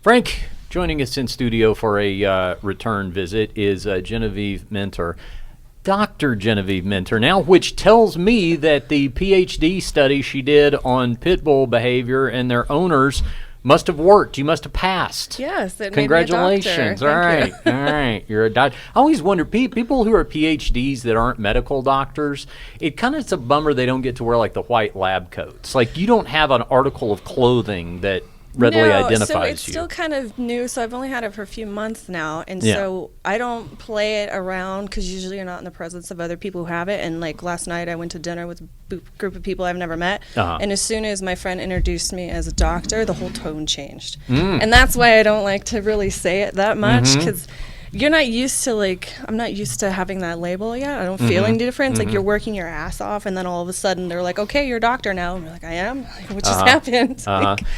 Frank, joining us in studio for a return visit is Genevieve Mentor. Dr. Genevieve Mentor now, which tells me that the PhD study she did on pit bull behavior and their owners must have worked. You must have passed. Yes, it Congratulations. Made me a doctor. All right. Thank you. All right. You're a doctor. I always wonder, people who are PhDs that aren't medical doctors, it's a bummer they don't get to wear like the white lab coats. Like you don't have an article of clothing that readily identifies so it's you. still kind of new, so I've only had it for a few months now, and Yeah. so I don't play it around because usually you're not in the presence of other people who have it. And like last night I went to dinner with a group of people I've never met, and as soon as my friend introduced me as a doctor, the whole tone changed. And that's why I don't like to really say it that much, because you're not used to, I'm not used to having that label yet. I don't feel any difference. Like, you're working your ass off, and then all of a sudden they're like, okay, you're a doctor now. And you're like, I am? Like, what just happened?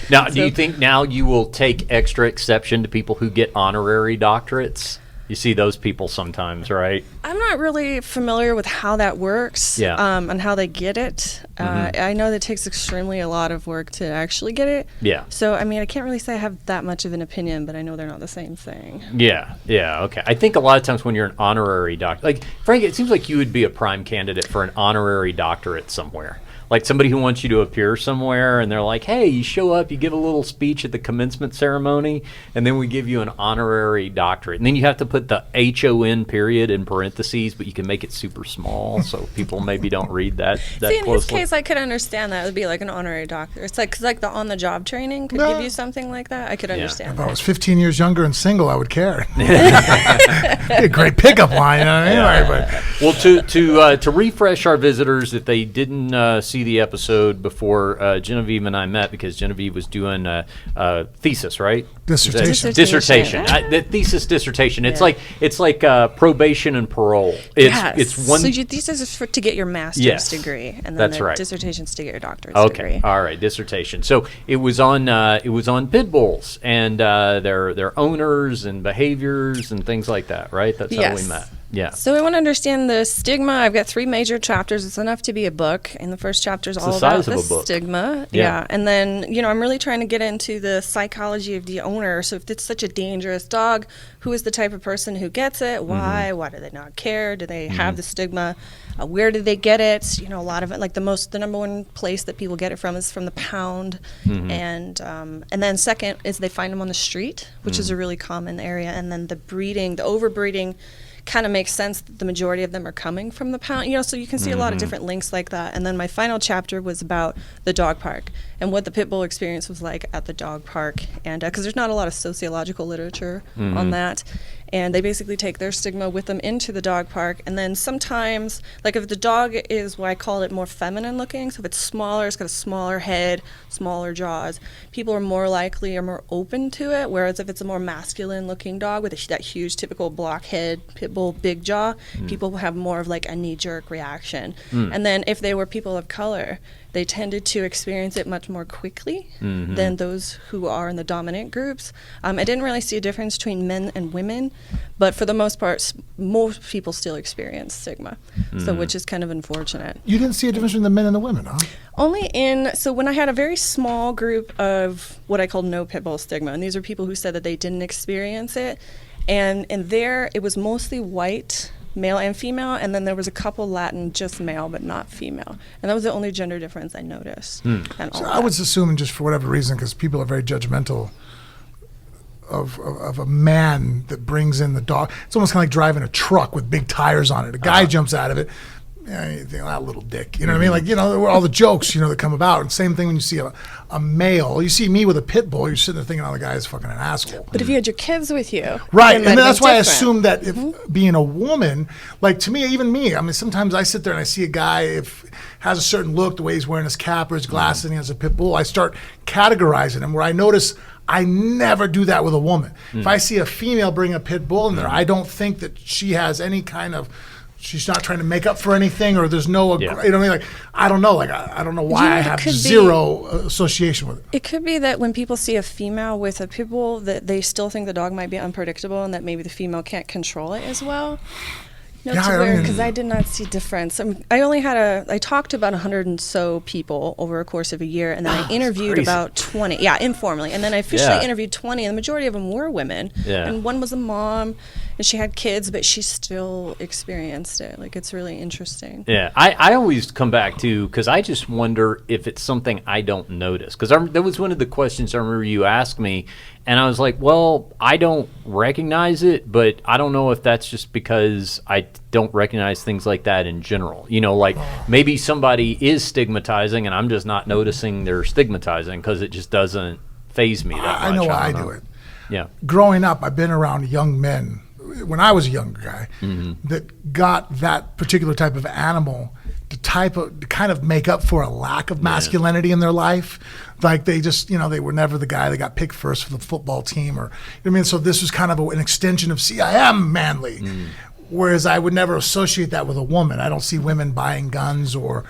Now, do you think now you will take extra exception to people who get honorary doctorates? You see those people sometimes, right? I'm not really familiar with how that works, and how they get it. I know that it takes extremely a lot of work to actually get it. Yeah. So, I mean, I can't really say I have that much of an opinion, but I know they're not the same thing. Yeah, okay. I think a lot of times when you're an honorary doctor, like, Frank, it seems like you would be a prime candidate for an honorary doctorate somewhere. Like somebody who wants you to appear somewhere, and they're like, hey, you show up, you give a little speech at the commencement ceremony, and then we give you an honorary doctorate. And then you have to put the HON period in parentheses, but you can make it super small so people maybe don't read that See, in closely. his case, I could understand that. It would be like an honorary doctor. It's like, 'cause like the on-the-job training could give you something like that. I could understand If that. I was 15 years younger and single, I would care. Be a great pickup line. You know what I mean? Well, to refresh our visitors, if they didn't see the episode before Genevieve and I met, because Genevieve was doing a thesis, right? Dissertation. Dissertation. Yeah. The thesis dissertation. It's Yeah. like probation and parole. It's one. So your thesis is to get your master's Yes, degree, and then that's the right. dissertation's to get your doctorate Okay. degree. All right. Dissertation. So it was on pit bulls and their owners and behaviors and things like that, right? That's how we Yes. met. Yeah. So I want to understand the stigma. I've got 3 major chapters. It's enough to be a book, and the first chapter is It's all the about size of the a book. stigma. Yeah. And then, I'm really trying to get into the psychology of the owner. So if it's such a dangerous dog, who is the type of person who gets it? Why? Why do they not care? Do they have the stigma? Where did they get it? A lot of it, like the number one place that people get it from is from the pound. And then second is they find them on the street, which is a really common area. And then the overbreeding kind of makes sense that the majority of them are coming from the pound, so you can see a lot of different links like that. And then my final chapter was about the dog park and what the pit bull experience was like at the dog park, and because there's not a lot of sociological literature on that. And they basically take their stigma with them into the dog park. And then sometimes, like if the dog is what I call it more feminine looking, so if it's smaller, it's got a smaller head, smaller jaws, people are more likely or more open to it. Whereas if it's a more masculine looking dog with that huge typical block head, pit bull, big jaw, people will have more of like a knee-jerk reaction. And then if they were people of color, they tended to experience it much more quickly than those who are in the dominant groups. I didn't really see a difference between men and women, but for the most part, most people still experience stigma, so which is kind of unfortunate. You didn't see a difference between the men and the women, huh? Only so when I had a very small group of what I called no pit bull stigma, and these are people who said that they didn't experience it, and there it was mostly white, male and female, and then there was a couple Latin, just male but not female, and that was the only gender difference I noticed. And all So that. I was assuming, just for whatever reason, because people are very judgmental of a man that brings in the dog. It's almost kind of like driving a truck with big tires on it. A guy jumps out of it. Yeah, you think, that little dick. You know what I mean? Like, all the jokes, that come about. And same thing when you see a male. You see me with a pit bull, you're sitting there thinking, the guy is fucking an asshole. But if you had your kids with you, Right, it might and have that's been why I different. assumed that if being a woman, like to me, even me, I mean, sometimes I sit there and I see a guy, if has a certain look, the way he's wearing his cap or his glasses and he has a pit bull, I start categorizing him, where I notice I never do that with a woman. If I see a female bring a pit bull in there, I don't think that she has any kind of, she's not trying to make up for anything, or there's no, you know what I mean? Like, I don't know. Like, I don't know why I have zero association with it. It could be that when people see a female with a pit bull, that they still think the dog might be unpredictable and that maybe the female can't control it as well. No, Yeah, it's I weird mean- because I did not see difference. I talked to about 100 and so people over a course of a year, and then I interviewed crazy. about 20. Yeah, informally, and then I officially Yeah. interviewed 20, and the majority of them were women. Yeah. And one was a mom, and she had kids, but she still experienced it. Like, it's really interesting. Yeah, I always come back to, because I just wonder if it's something I don't notice. Because that was one of the questions I remember you asked me, and I was like, well, I don't recognize it, but I don't know if that's just because I don't recognize things like that in general. You know, like maybe somebody is stigmatizing, and I'm just not noticing they're stigmatizing because it just doesn't faze me that much. I know why I don't do it. Yeah. Growing up, I've been around young men when I was a younger guy Mm-hmm. that got that particular type of animal to kind of make up for a lack of masculinity in their life. Like they just, they were never the guy that got picked first for the football team, or you know what I mean. So this was kind of an extension of, see, I am manly. Whereas I would never associate that with a woman. I don't see women buying guns or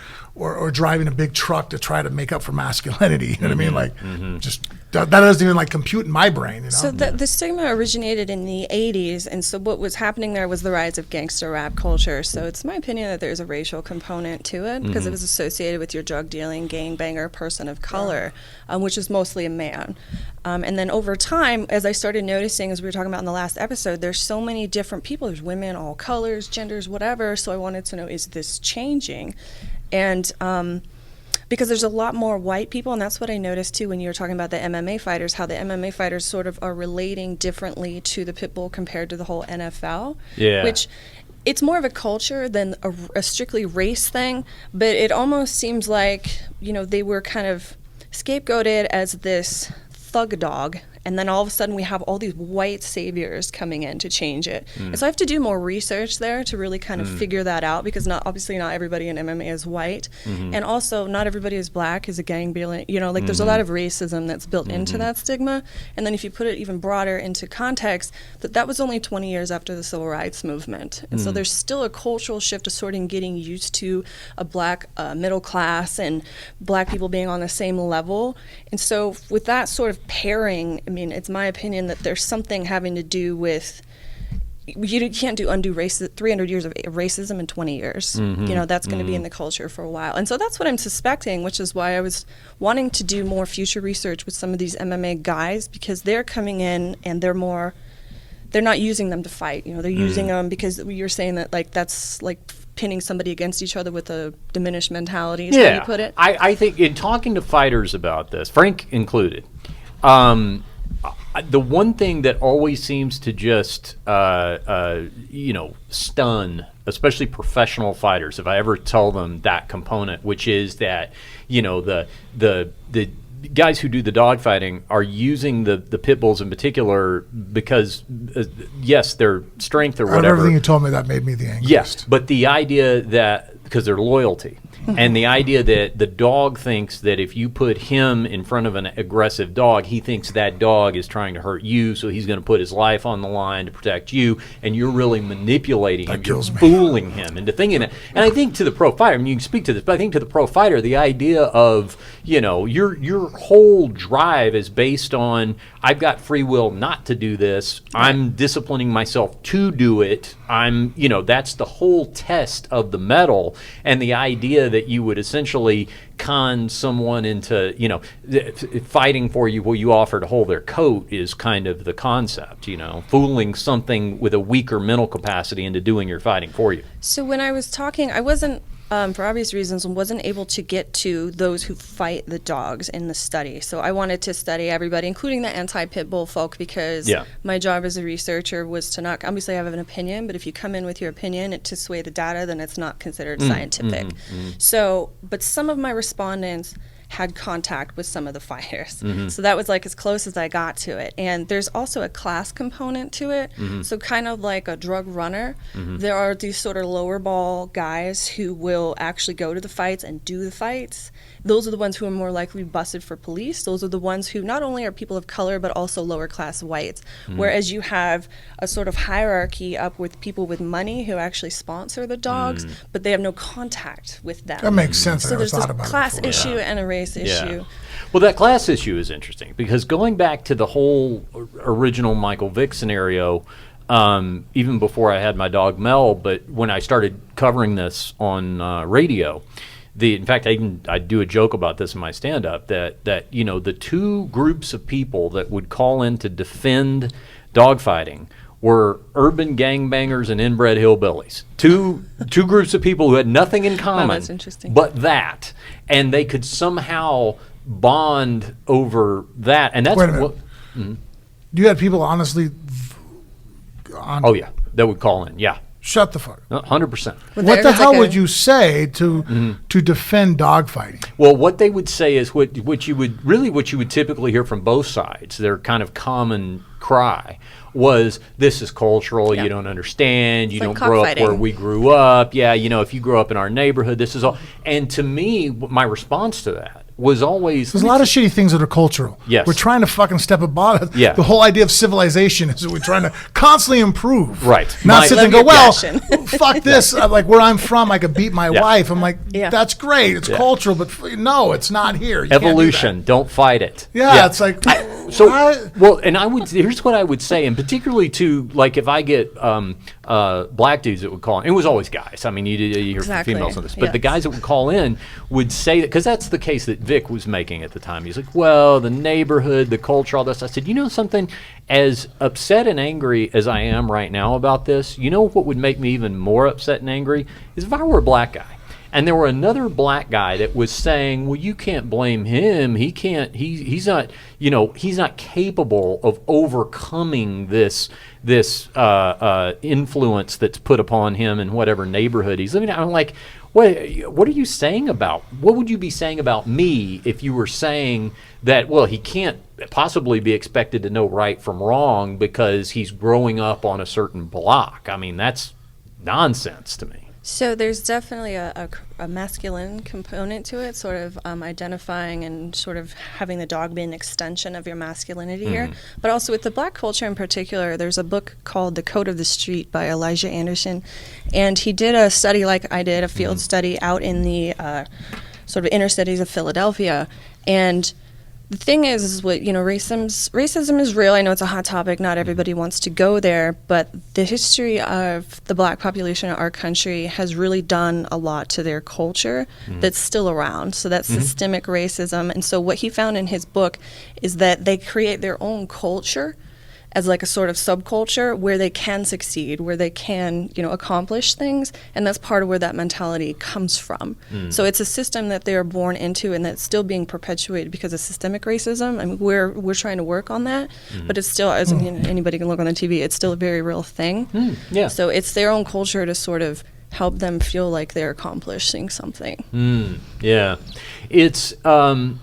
driving a big truck to try to make up for masculinity. You know what I mean? Like, just that doesn't even like compute in my brain. You know? So the stigma originated in the 80s, and so what was happening there was the rise of gangster rap culture. So it's my opinion that there's a racial component to it because it was associated with your drug dealing, gangbanger person of color, which is mostly a man. And then over time, as I started noticing, as we were talking about in the last episode, there's so many different people. There's women, all colors, genders, whatever. So I wanted to know, is this changing? And because there's a lot more white people, and that's what I noticed too when you were talking about the MMA fighters, how the MMA fighters sort of are relating differently to the pit bull compared to the whole NFL. Yeah. Which it's more of a culture than a strictly race thing, but it almost seems like, they were kind of scapegoated as this thug dog, and then all of a sudden we have all these white saviors coming in to change it. And so I have to do more research there to really kind of figure that out, because obviously not everybody in MMA is white, and also not everybody is black, is a gang dealing, there's a lot of racism that's built into that stigma. And then if you put it even broader into context, that was only 20 years after the civil rights movement. And so there's still a cultural shift of sort of getting used to a black middle class and black people being on the same level. And so with that sort of pairing, it's my opinion that there's something having to do with, you can't do undue 300 years of racism in 20 years. That's going to be in the culture for a while. And so that's what I'm suspecting, which is why I was wanting to do more future research with some of these MMA guys, because they're coming in and they're not using them to fight. They're using them because you're saying that that's like pinning somebody against each other with a diminished mentality is how you put it. I think in talking to fighters about this, Frank included, the one thing that always seems to just stun, especially professional fighters, if I ever tell them that component, which is that the guys who do the dogfighting are using the pit bulls in particular because yes, their strength or whatever. Everything you told me, that made me the angriest. Yes, but the idea that because their loyalty. And the idea that the dog thinks that if you put him in front of an aggressive dog, he thinks that dog is trying to hurt you, so he's going to put his life on the line to protect you, and you're really manipulating him. You're fooling him into thinking that. And I think to the pro fighter, you can speak to this, but I think to the pro fighter, the idea of, your whole drive is based on, I've got free will not to do this. I'm disciplining myself to do it. That's the whole test of the medal, and the idea that you would essentially con someone into, fighting for you while you offer to hold their coat is kind of the concept, fooling something with a weaker mental capacity into doing your fighting for you. So when I was talking, I wasn't, for obvious reasons, wasn't able to get to those who fight the dogs in the study. So I wanted to study everybody, including the anti-pit bull folk, because my job as a researcher was to not, obviously I have an opinion, but if you come in with your opinion to sway the data, then it's not considered scientific. So, but some of my respondents had contact with some of the fighters. So that was like as close as I got to it. And there's also a class component to it. So kind of like a drug runner, there are these sort of lower ball guys who will actually go to the fights and do the fights. Those are the ones who are more likely to be busted for police. Those are the ones who not only are people of color, but also lower class whites. Whereas you have a sort of hierarchy up with people with money who actually sponsor the dogs, but they have no contact with them. That makes sense. So there's this about class issue and a race issue. Well, that class issue is interesting because going back to the whole original Michael Vick scenario, even before I had my dog Mel. But when I started covering this on radio, in fact, I do a joke about this in my stand-up that the two groups of people that would call in to defend dogfighting were urban gangbangers and inbred hillbillies. Two groups of people who had nothing in common that's interesting. but that, and they could somehow bond over that. And that's Wait a minute. You had people honestly oh yeah, that would call in. Yeah, shut the fuck. 100%. What the hell would you say to defend dogfighting? Well, what they would say is what you would typically hear from both sides. Their kind of common cry was, "This is cultural. Yeah. You don't understand. You It's don't like grow up cockfighting. where we grew up. Yeah, if you grow up in our neighborhood, this is all." And to me, my response to that was always, There's a lot of shitty things that are cultural. Yes. We're trying to fucking step above it. Yeah. The whole idea of civilization is that we're trying to constantly improve. Right. Not My- sit there and Love go, your well, passion. fuck this. Like where I'm from, I could beat my Yeah. wife. I'm like, Yeah. that's great. It's Yeah. cultural, but no, it's not here. You can't do that. evolution. Don't fight it. Yeah, it's like, So, what? well, and here's what I would say, and particularly to, like, if I get black dudes that would call in, it was always guys. I mean, you hear Exactly. females on this, but the Yes. guys that would call in would say that, because that's the case that Vic was making at the time. He's like, well, the neighborhood, the culture, all this. I said, you know something? As upset and angry as I am right now about this, you know what would make me even more upset and angry is if I were a black guy. And there were another black guy that was saying, well, you can't blame him. He can't, he's not, he's not capable of overcoming this influence that's put upon him in whatever neighborhood he's living in. I'm like, what are you saying about, what would you be saying about me if you were saying that, well, he can't possibly be expected to know right from wrong because he's growing up on a certain block? I mean, that's nonsense to me. So there's definitely a masculine component to it, sort of identifying and sort of having the dog be an extension of your masculinity here. But also with the black culture in particular, there's a book called The Code of the Street by Elijah Anderson. And he did a study like I did, a field study out in the sort of inner cities of Philadelphia. And the thing is what, racism is real. I know it's a hot topic. Not everybody wants to go there. But the history of the black population in our country has really done a lot to their culture that's still around. So that's systemic racism. And so what he found in his book is that they create their own culture as like a sort of subculture where they can succeed, where they can, accomplish things, and that's part of where that mentality comes from. So it's a system that they are born into, and that's still being perpetuated because of systemic racism. I mean, we're trying to work on that, but it's still, as anybody can look on the TV, it's still a very real thing. Yeah. So it's their own culture to sort of help them feel like they're accomplishing something. Yeah, it's the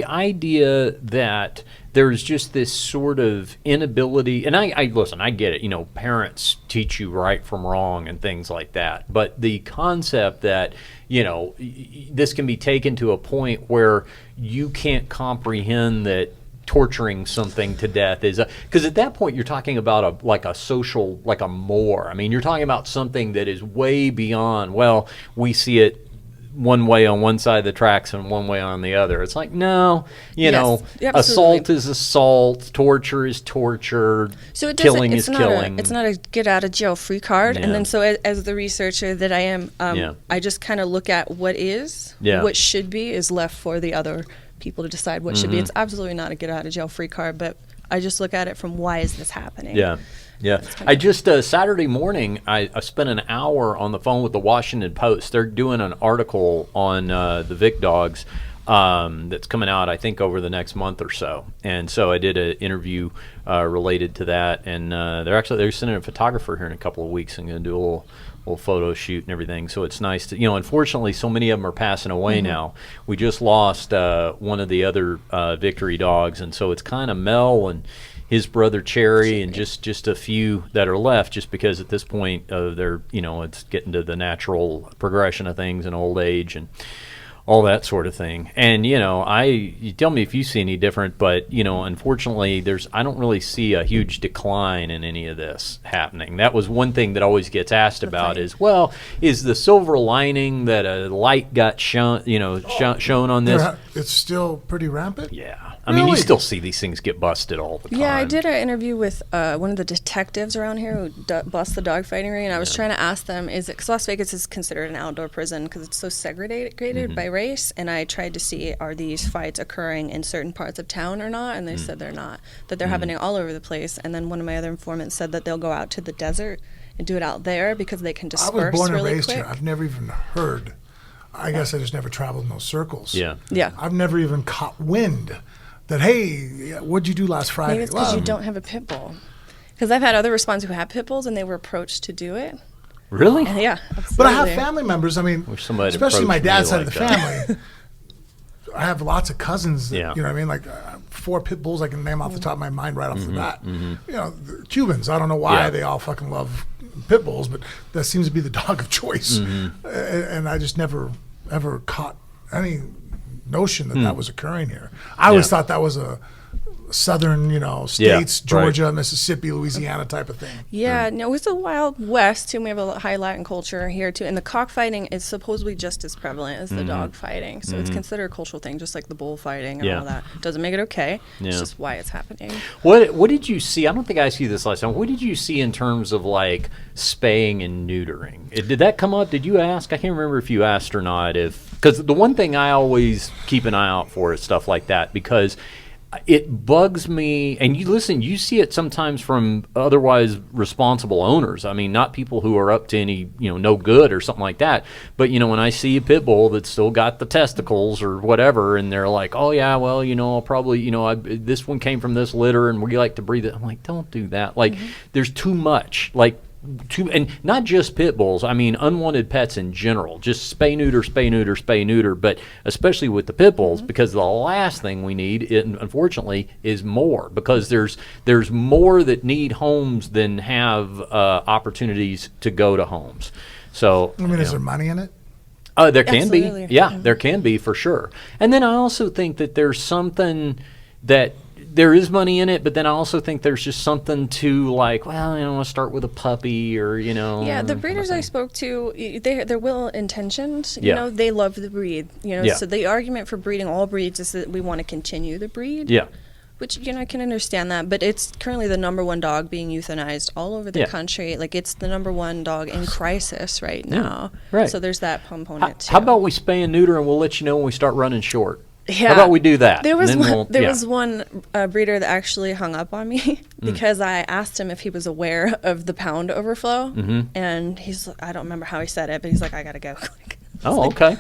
idea that there's just this sort of inability, and I listen, I get it. Parents teach you right from wrong and things like that, but the concept that this can be taken to a point where you can't comprehend that torturing something to death is because at that point you're talking about a social, like a more. I mean, you're talking about something that is way beyond, well, we see it one way on one side of the tracks and one way on the other. It's like, no, assault is assault, torture is torture, so it killing it's is not killing. it's not a get out of jail free card. Yeah. And then so as the researcher that I am, I just kind of look at what should be is left for the other people to decide what should be. It's absolutely not a get out of jail free card, but I just look at it from why is this happening? Yeah. I just Saturday morning I spent an hour on the phone with the Washington Post. They're doing an article on the Vic dogs that's coming out, I think, over the next month or so. And so I did an interview related to that, and they're sending a photographer here in a couple of weeks and going to do a little photo shoot and everything. So it's nice to, unfortunately, so many of them are passing away now. We just lost one of the other Victory dogs, and so it's kind of Mel and his brother Cherry and just a few that are left, just because at this point they're, it's getting to the natural progression of things in old age and all that sort of thing. And, you tell me if you see any different, but, unfortunately, I don't really see a huge decline in any of this happening. That was one thing that always gets asked about is, well, is the silver lining that a light got shown on this? It's still pretty rampant? Yeah. I mean, you Really? still see these things get busted all the time. Yeah, I did an interview with one of the detectives around here who bust the dogfighting ring, and I was trying to ask them, because Las Vegas is considered an outdoor prison because it's so segregated by race, and I tried to see, are these fights occurring in certain parts of town or not, and they said they're not, that they're happening all over the place. And then one of my other informants said that they'll go out to the desert and do it out there because they can I disperse was born and really raised quick. here. I've never even heard. I guess I just never traveled in those circles. Yeah. Yeah. I've never even caught wind that, hey, what'd you do last Friday? Maybe it's because Well, you don't have a pit bull. Because I've had other respondents who have pit bulls and they were approached to do it. Really? And yeah, absolutely. But I have family members. I mean, Wish somebody had especially my approached me dad's side like of the that. family. I have lots of cousins. That, Yeah. You know what I mean? Like 4 pit bulls I can name off the top of my mind right off the bat. You know, the Cubans. I don't know why Yeah. they all fucking love pit bulls, but that seems to be the dog of choice. And I just never ever caught any notion that that was occurring here. I always thought that was a southern, states, right. Georgia, Mississippi, Louisiana type of thing. Yeah, no, it's a Wild West too. We have a high Latin culture here too, and the cockfighting is supposedly just as prevalent as the dog fighting. So it's considered a cultural thing, just like the bullfighting and Yeah. all that. Doesn't make it okay. Yeah. It's just why it's happening. What did you see? I don't think I asked you this last time. What did you see in terms of like spaying and neutering? Did that come up? Did you ask? I can't remember if you asked or not. Because the one thing I always keep an eye out for is stuff like that, because it bugs me. And you see it sometimes from otherwise responsible owners. I mean, not people who are up to any, no good or something like that. But, when I see a pit bull that's still got the testicles or whatever, and they're like, oh, yeah, well, I'll probably, this one came from this litter and we like to breathe it. I'm like, don't do that. Like, there's too much. Like, and not just pit bulls. I mean, unwanted pets in general. Just spay, neuter, spay, neuter, spay, neuter. But especially with the pit bulls, because the last thing we need, unfortunately, is more. Because there's more that need homes than have opportunities to go to homes. So, I mean, is there money in it? there can be. Absolutely. Yeah, there can be for sure. And then I also think that there's something that there is money in it, but then I also think there's just something to like, well, I want to start with a puppy or, Yeah, the breeders I spoke to, they're well intentioned. Yeah. They love the breed. Yeah. So the argument for breeding all breeds is that we want to continue the breed. Yeah. Which, I can understand that, but it's currently the number one dog being euthanized all over the Yeah. country. Like, it's the number one dog in crisis right now. right. So there's that component, too. How about we spay and neuter and we'll let you know when we start running short? Yeah. How about we do that? There was And then one, we'll- there yeah. was one breeder that actually hung up on me because I asked him if he was aware of the pound overflow, and I don't remember how he said it, but he's like, I gotta go. Oh, okay.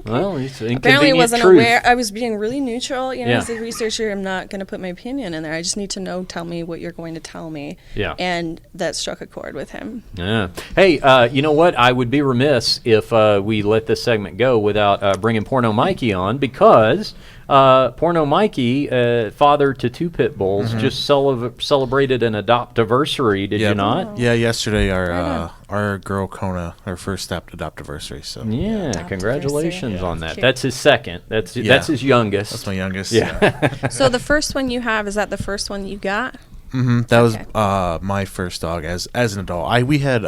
Well, it's an Apparently, inconvenient wasn't truth. aware. I was being really neutral. Yeah. As a researcher, I'm not going to put my opinion in there. I just need to know. Tell me what you're going to tell me. Yeah. And that struck a chord with him. Yeah. Hey, you know what? I would be remiss if we let this segment go without bringing Porno Mikey on, because Porno Mikey, father to 2 pit bulls, just celebrated an adoptiversary. Did you not? Yeah, yesterday our girl Kona, her first adoptiversary. So Yeah. Adoptiversary. Congratulations on that. Cute. That's his second. That's his youngest. that's my youngest. Yeah. So the first one you have, is that the first one you got? That was Okay. my first dog as an adult. We had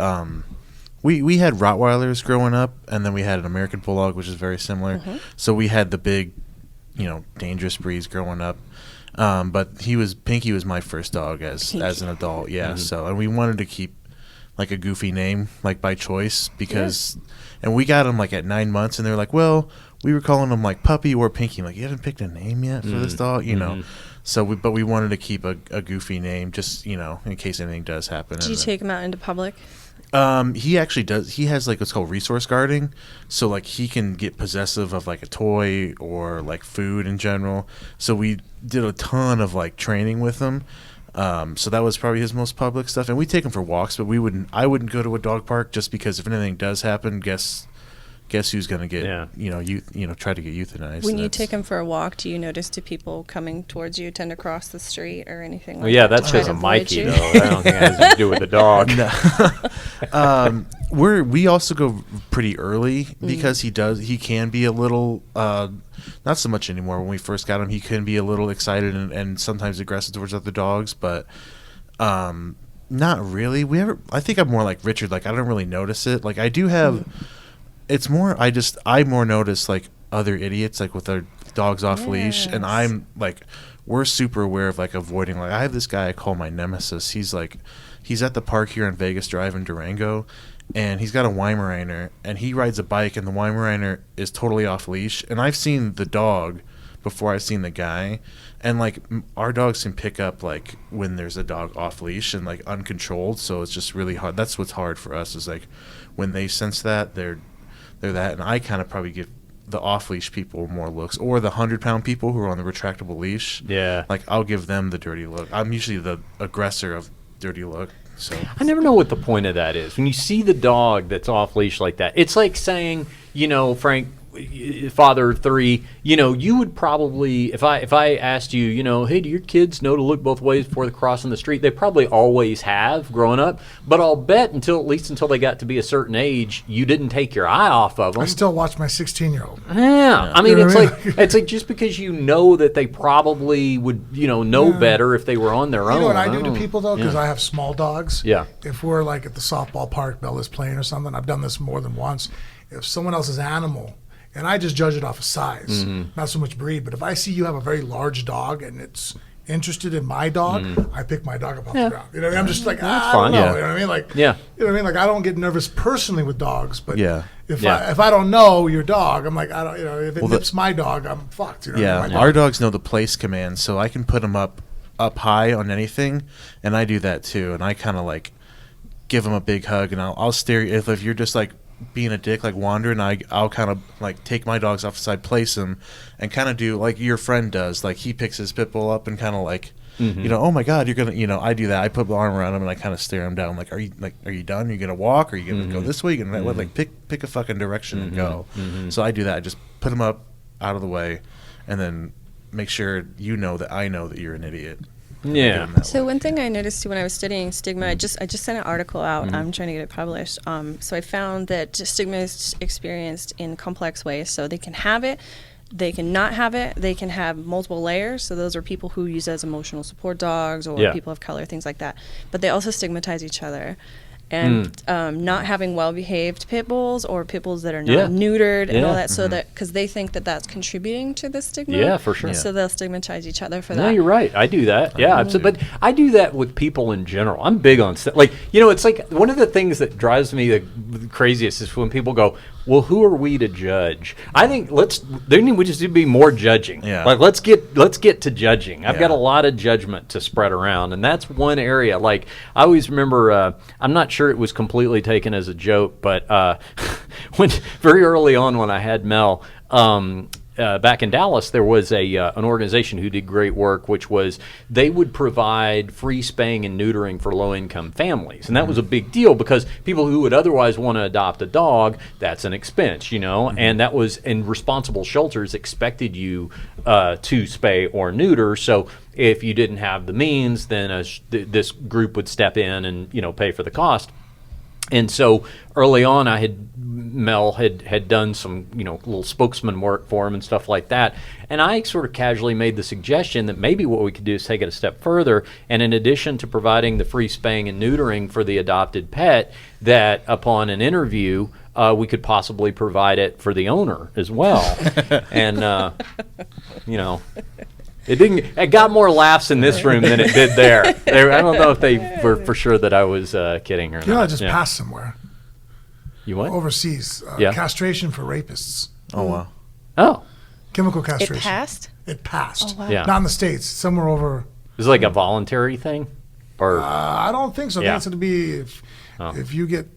we had Rottweilers growing up, and then we had an American Bulldog, which is very similar. So we had the big, dangerous breeds growing up. But Pinky was my first dog as an adult. Yeah. So, and we wanted to keep like a goofy name, like by choice, because, and we got him like at 9 months, and they were like, well, we were calling him like Puppy or Pinky. I'm like, you haven't picked a name yet for this dog, So we wanted to keep a goofy name, just in case anything does happen. Did you take him out into public? He actually does. He has like what's called resource guarding, so like he can get possessive of like a toy or like food in general. So we did a ton of like training with him. So that was probably his most public stuff, and we take him for walks. But I wouldn't go to a dog park just because if anything does happen, guess who's gonna get try to get euthanized. When you take him for a walk, do you notice people coming towards you tend to cross the street or anything like Well, yeah, that? that's to try because to of avoid Mikey, you? though. I don't think it has to do with the dog. We also go pretty early because he can be a little not so much anymore. When we first got him, he can be a little excited and sometimes aggressive towards other dogs, but not really. I think I'm more like Richard. Like I don't really notice it. Like I do have. It's more. I more notice like other idiots like with their dogs off leash, and Yes. I'm like, we're super aware of like avoiding. Like I have this guy I call my nemesis. He's at the park here on Vegas Drive in Durango, and he's got a Weimaraner, and he rides a bike, and the Weimaraner is totally off leash. And I've seen the dog before I've seen the guy, and like our dogs can pick up like when there's a dog off leash and like uncontrolled. So it's just really hard. That's what's hard for us is like when they sense that they're that, and I kind of probably give the off-leash people more looks, or the 100-pound people who are on the retractable leash. Yeah. Like, I'll give them the dirty look. I'm usually the aggressor of dirty look. So I never know what the point of that is. When you see the dog that's off leash like that, it's like saying, Frank, father of 3, you would probably, if I asked you, hey, do your kids know to look both ways before they're crossing the street? They probably always have growing up, but I'll bet at least until they got to be a certain age, you didn't take your eye off of them. I still watch my 16-year-old. Yeah, I mean, You know what I mean? it's like just because you know that they probably would, know better if they were on their own. You know what I do to people, though? Because Yeah. I have small dogs. Yeah. If we're like at the softball park, Bella's playing or something, I've done this more than once. If someone else's animal, and I just judge it off of size, not so much breed, but if I see you have a very large dog and it's interested in my dog, I pick my dog up off the ground. You know what I mean? I'm just like, I don't fine, know. yeah. You know what I mean? Like, Yeah. You know what I mean? Like, I don't get nervous personally with dogs, but Yeah. if Yeah. I don't know your dog, I'm like, I don't. If it Well, nips my dog, I'm fucked. You know what I mean? My our dog- dogs know the place command, so I can put them up high on anything, and I do that too. And I kind of like give them a big hug, and I'll stare. If you're just like being a dick, like wandering, I'll kind of like take my dogs off the side, place them, and kind of do like your friend does. Like he picks his pit bull up and kind of like, oh my God, you're gonna, I do that. I put my arm around him and I kind of stare him down. Like, are you done? Are you gonna walk? Are you gonna go this way? You gonna like pick a fucking direction and go. So I do that. I just put him up out of the way, and then make sure that I know that you're an idiot. Yeah. Get him that So way. one thing I noticed when I was studying stigma, I just sent an article out. I'm trying to get it published. So I found that stigma is experienced in complex ways. So they can have it, they can not have it, they can have multiple layers. So those are people who use it as emotional support dogs or Yeah. people of color, things like that. But they also stigmatize each other. And not having well-behaved pit bulls or pit bulls that are not Yeah. neutered and all Yeah. that, so that because they think that that's contributing to the stigma. Yeah, for sure. So they'll stigmatize each other for No, that. you're right. I do that. Yeah, but I do that with people in general. I'm big on stuff. Like, it's like one of the things that drives me the craziest is when people go, well, who are we to judge? I think we just need to be more judging. Yeah. Like, let's get to judging. I've got Yeah. a lot of judgment to spread around, and that's one area. Like, I always remember, I'm not sure it was completely taken as a joke, but when very early on when I had Mel, back in Dallas, there was an organization who did great work, which was they would provide free spaying and neutering for low-income families. And that was a big deal because people who would otherwise want to adopt a dog, that's an expense, and that was, and responsible shelters expected you to spay or neuter. So if you didn't have the means, then this group would step in and, pay for the cost. And so early on, Mel had done some, little spokesman work for him and stuff like that. And I sort of casually made the suggestion that maybe what we could do is take it a step further. And in addition to providing the free spaying and neutering for the adopted pet, that upon an interview, we could possibly provide it for the owner as well. And, It got more laughs in this room than it did there. I don't know if they were for sure that I was kidding or not. I just Yeah. passed somewhere You what? overseas. Yeah. Castration for rapists. Oh wow. Oh, Chemical It castration. passed? It passed. Oh, wow. yeah. Not in the States. Somewhere over. Is it like a voluntary thing, or I don't think so. I Yeah. think it's going to be if you get.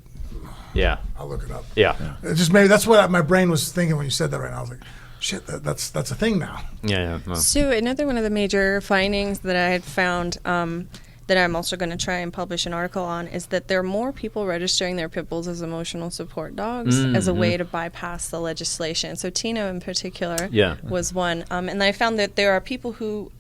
yeah, I'll look it up. yeah, It just maybe that's what my brain was thinking when you said that right now. I was like, shit, that's a thing now. yeah. No. So another one of the major findings that I had found that I'm also going to try and publish an article on is that there are more people registering their pit bulls as emotional support dogs as a way to bypass the legislation. So Tina in particular Yeah. was one. And I found that there are people who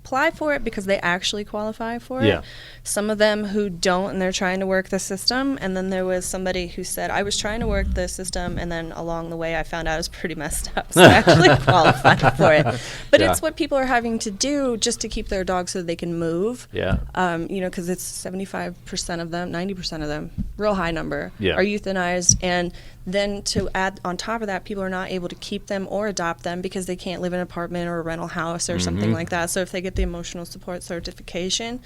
apply for it because they actually qualify for it. Yeah. Some of them who don't, and they're trying to work the system. And then there was somebody who said, I was trying to work the system, and then along the way I found out it was pretty messed up. So I actually qualified for it. But Yeah. it's what people are having to do just to keep their dogs so they can move. Yeah. Because it's 75% of them, 90% of them, real high number, Yeah. are euthanized. And Then to add on top of that, people are not able to keep them or adopt them because they can't live in an apartment or a rental house or something like that. So if they get the emotional support certification,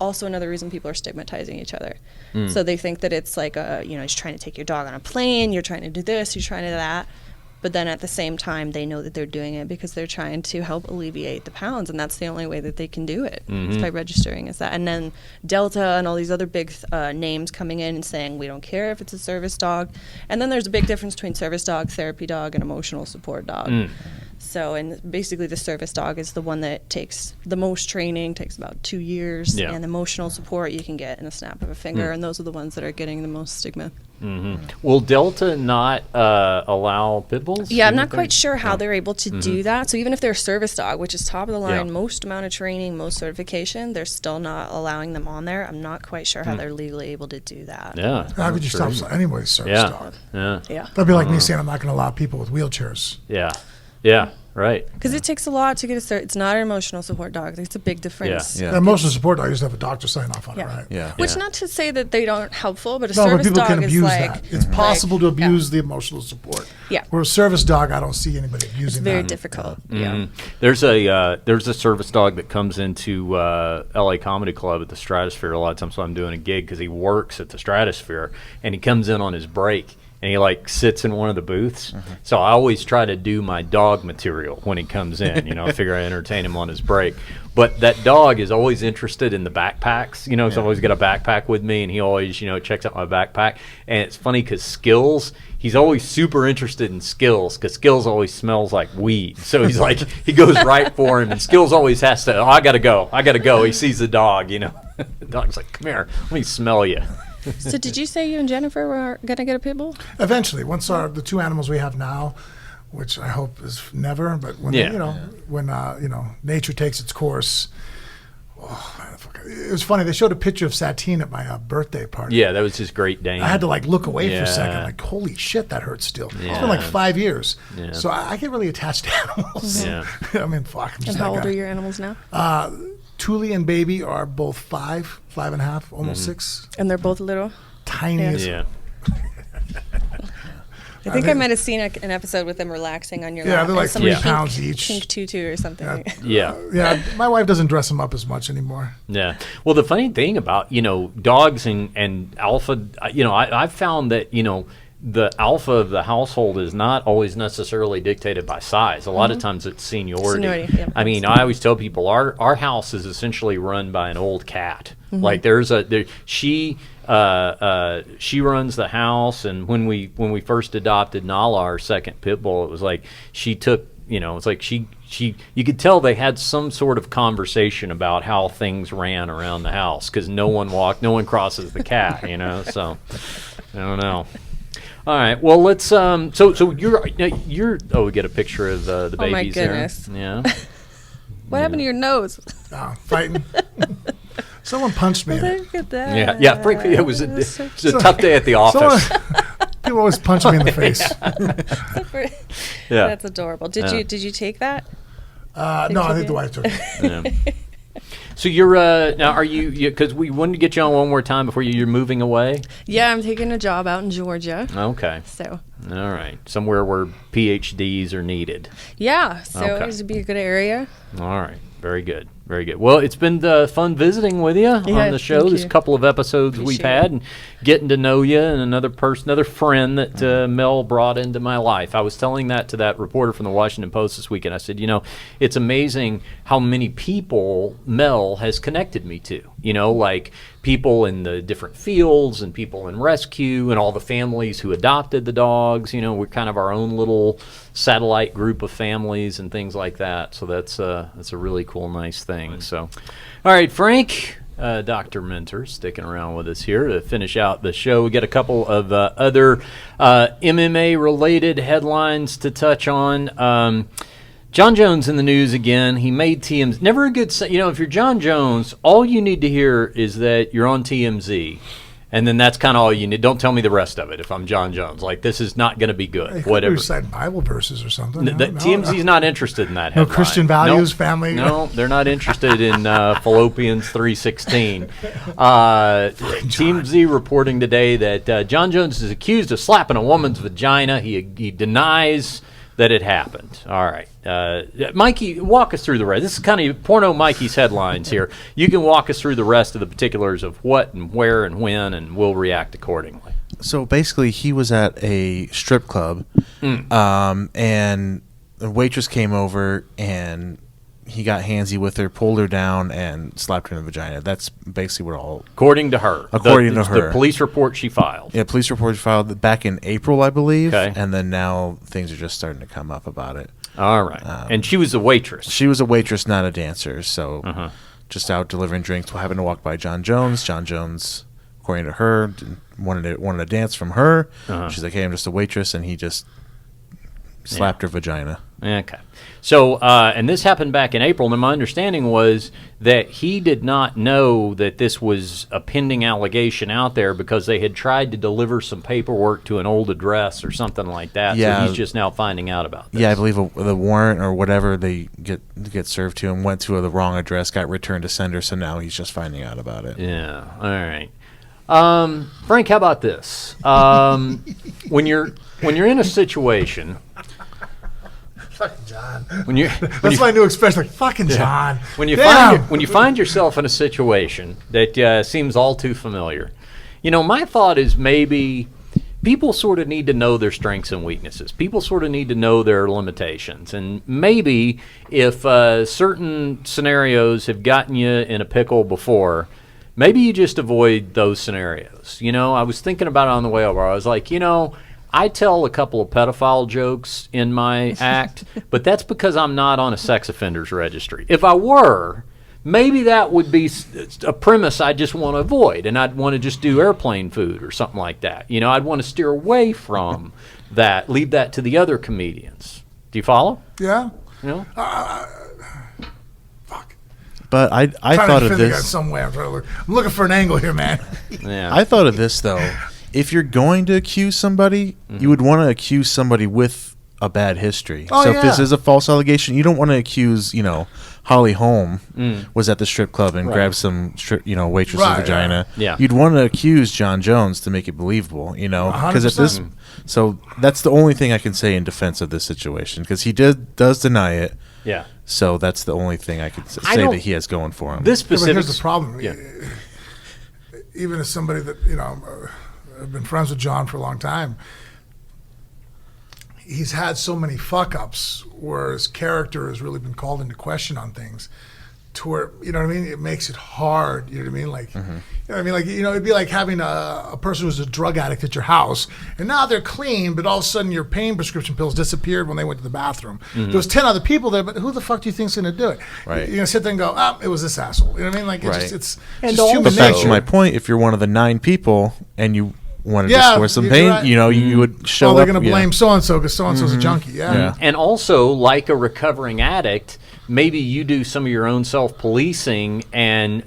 also another reason people are stigmatizing each other. So they think that it's like you're trying to take your dog on a plane, you're trying to do this, you're trying to do that. But then at the same time, they know that they're doing it because they're trying to help alleviate the pounds, and that's the only way that they can do it, is by registering as that. And then Delta and all these other big names coming in and saying, we don't care if it's a service dog. And then there's a big difference between service dog, therapy dog, and emotional support dog. So, and basically the service dog is the one that takes the most training, takes about 2 years, and emotional support you can get in a snap of a finger, and those are the ones that are getting the most stigma. Will Delta not allow pit bulls? Yeah, I'm not quite sure how they're able to do that. So even if they're a service dog, which is top of the line, most amount of training, most certification, they're still not allowing them on there. I'm not quite sure how they're legally able to do that. Yeah. How could you stop anybody's service dog? Yeah. That'd be like me saying I'm not going to allow people with wheelchairs. Yeah. Right. Because it takes a lot to get a cert. It's not an emotional support dog. It's a big difference. The emotional support dog, you just have a doctor sign off on it, right? Which not to say that they aren't helpful, but a No, but service people dog can is abuse like that. It's possible to abuse the emotional support. Yeah. Where a service dog, I don't see anybody abusing It's that. very difficult. Yeah. There's a service dog that comes into LA Comedy Club at the Stratosphere a lot of times when I'm doing a gig because he works at the Stratosphere and he comes in on his break. And he like sits in one of the booths. So I always try to do my dog material when he comes in. I figure I entertain him on his break. But that dog is always interested in the backpacks. So I've always got a backpack with me, and he always, checks out my backpack. And it's funny because Skills, he's always super interested in Skills because Skills always smells like weed. So he's like, he goes right for him, and Skills always has to, I gotta go. He sees the dog, The dog's like, come here, let me smell you. So did you say you and Jennifer were going to get a pit bull? Eventually, once the two animals we have now, which I hope is never, but when nature takes its course. It was funny. They showed a picture of Satine at my birthday party. Yeah, that was his Great Dane. I had to look away for a second. Like, holy shit, that hurts still. It's been like 5 years. So I get really attached to animals. I mean, fuck. I'm just and how old are your animals now? Thule and Baby are both 5 and a half, almost 6. And they're both little? Tiny as I think I might have seen an episode with them relaxing on your lap. Yeah, they're like 3 pounds each. Pink tutu or something. Yeah, my wife doesn't dress them up as much anymore. Yeah. Well, the funny thing about, dogs and alpha, I've found that, the alpha of the household is not always necessarily dictated by size. A lot of times it's seniority. I mean, I always tell people our house is essentially run by an old cat. Like she runs the house, and when we first adopted Nala, our second pit bull, it was like she took, it's like she you could tell they had some sort of conversation about how things ran around the house because no one crosses the cat, so I don't know. All right. Well, let's. So you're. Oh, we get a picture of the babies. Oh my goodness. There. Yeah. What happened to your nose? Fighting. Someone punched me. Look at that. Yeah. Frankly, it was a tough day at the office. People always punch me in the face. Yeah. That's adorable. Did you take that? No, I think the wife took it. Yeah. So you're now? Are you? Because we wanted to get you on one more time before you're moving away. Yeah, I'm taking a job out in Georgia. Okay. So. All right, somewhere where PhDs are needed. Yeah. So it would be a good area. All right. Very good. Very good. Well, it's been fun visiting with you on the show. There's a couple of episodes we've had, and getting to know you, and another friend that Mel brought into my life. I was telling that to that reporter from the Washington Post this weekend. I said, it's amazing how many people Mel has connected me to. Like people in the different fields and people in rescue and all the families who adopted the dogs. We're kind of our own little satellite group of families and things like that. So that's a really cool, nice thing. So, all right, Frank, Dr. Mentor, sticking around with us here to finish out the show. We got a couple of other MMA-related headlines to touch on. John Jones in the news again. He made TMZ. Never a good, if you're John Jones, all you need to hear is that you're on TMZ. And then that's kind of all you need. Don't tell me the rest of it if I'm John Jones. Like, this is not going to be good. They could Whatever. recite Bible verses or something. TMZ's not interested in that No headline. Christian values, Nope. family. No, they're not interested in Philippians 3:16. TMZ reporting today that John Jones is accused of slapping a woman's vagina. He denies that it happened. All right. Mikey, walk us through the rest. This is kind of Porno Mikey's headlines here. You can walk us through the rest of the particulars of what and where and when, and we'll react accordingly. So basically, he was at a strip club, and the waitress came over, and he got handsy with her, pulled her down, and slapped her in the vagina. That's basically what all... According to her. The police report she filed. Yeah, police report filed back in April, I believe. Okay. And then now things are just starting to come up about it. All right. And she was a waitress. She was a waitress, not a dancer. So just out delivering drinks, happened to walk by John Jones. John Jones, according to her, wanted to dance from her. She's like, hey, I'm just a waitress. And he just slapped her vagina. Okay. So, and this happened back in April, and my understanding was that he did not know that this was a pending allegation out there because they had tried to deliver some paperwork to an old address or something like that. Yeah. So he's just now finding out about this. Yeah, I believe the warrant or whatever they get served to him went to the wrong address, got returned to sender, so now he's just finding out about it. Yeah. All right. Frank, how about this? When you're in a situation... Fucking John. That's my new expression. Like, fucking John. When you find yourself in a situation that seems all too familiar, my thought is maybe people sort of need to know their strengths and weaknesses. People sort of need to know their limitations. And maybe if certain scenarios have gotten you in a pickle before, maybe you just avoid those scenarios. I was thinking about it on the way over. I was like, I tell a couple of pedophile jokes in my act, but that's because I'm not on a sex offenders registry. If I were, maybe that would be a premise I just want to avoid, and I'd want to just do airplane food or something like that. I'd want to steer away from that, leave that to the other comedians. Do you follow? Yeah. But I thought of this somewhere. I'm looking for an angle here, man. Yeah. I thought of this though. If you're going to accuse somebody, you would want to accuse somebody with a bad history. Oh, if this is a false allegation, you don't want to accuse, Holly Holm was at the strip club and grabbed some waitress's vagina. Yeah. You'd want to accuse John Jones to make it believable, because if 100%. so that's the only thing I can say in defense of this situation, because he does deny it. Yeah. So that's the only thing I could say that he has going for him. This But specific. here's the problem. Yeah. Even as somebody that, I've been friends with John for a long time, he's had so many fuck-ups where his character has really been called into question on things to where, it makes it hard, you know what I mean? Like, it'd be like having a person who's a drug addict at your house, and now they're clean, but all of a sudden your pain prescription pills disappeared when they went to the bathroom. There was 10 other people there, but who the fuck do you think's going to do it? Right. You're going to sit there and go, it was this asshole. You know what I mean? Like, Right. it's And just human But back to nature. my point, if you're one of the 9 people and you wanted to Yeah, score some you're pain, right. you would show up. they're going to blame so-and-so because so-and-so's a junkie. Yeah. And also, like a recovering addict, maybe you do some of your own self-policing and,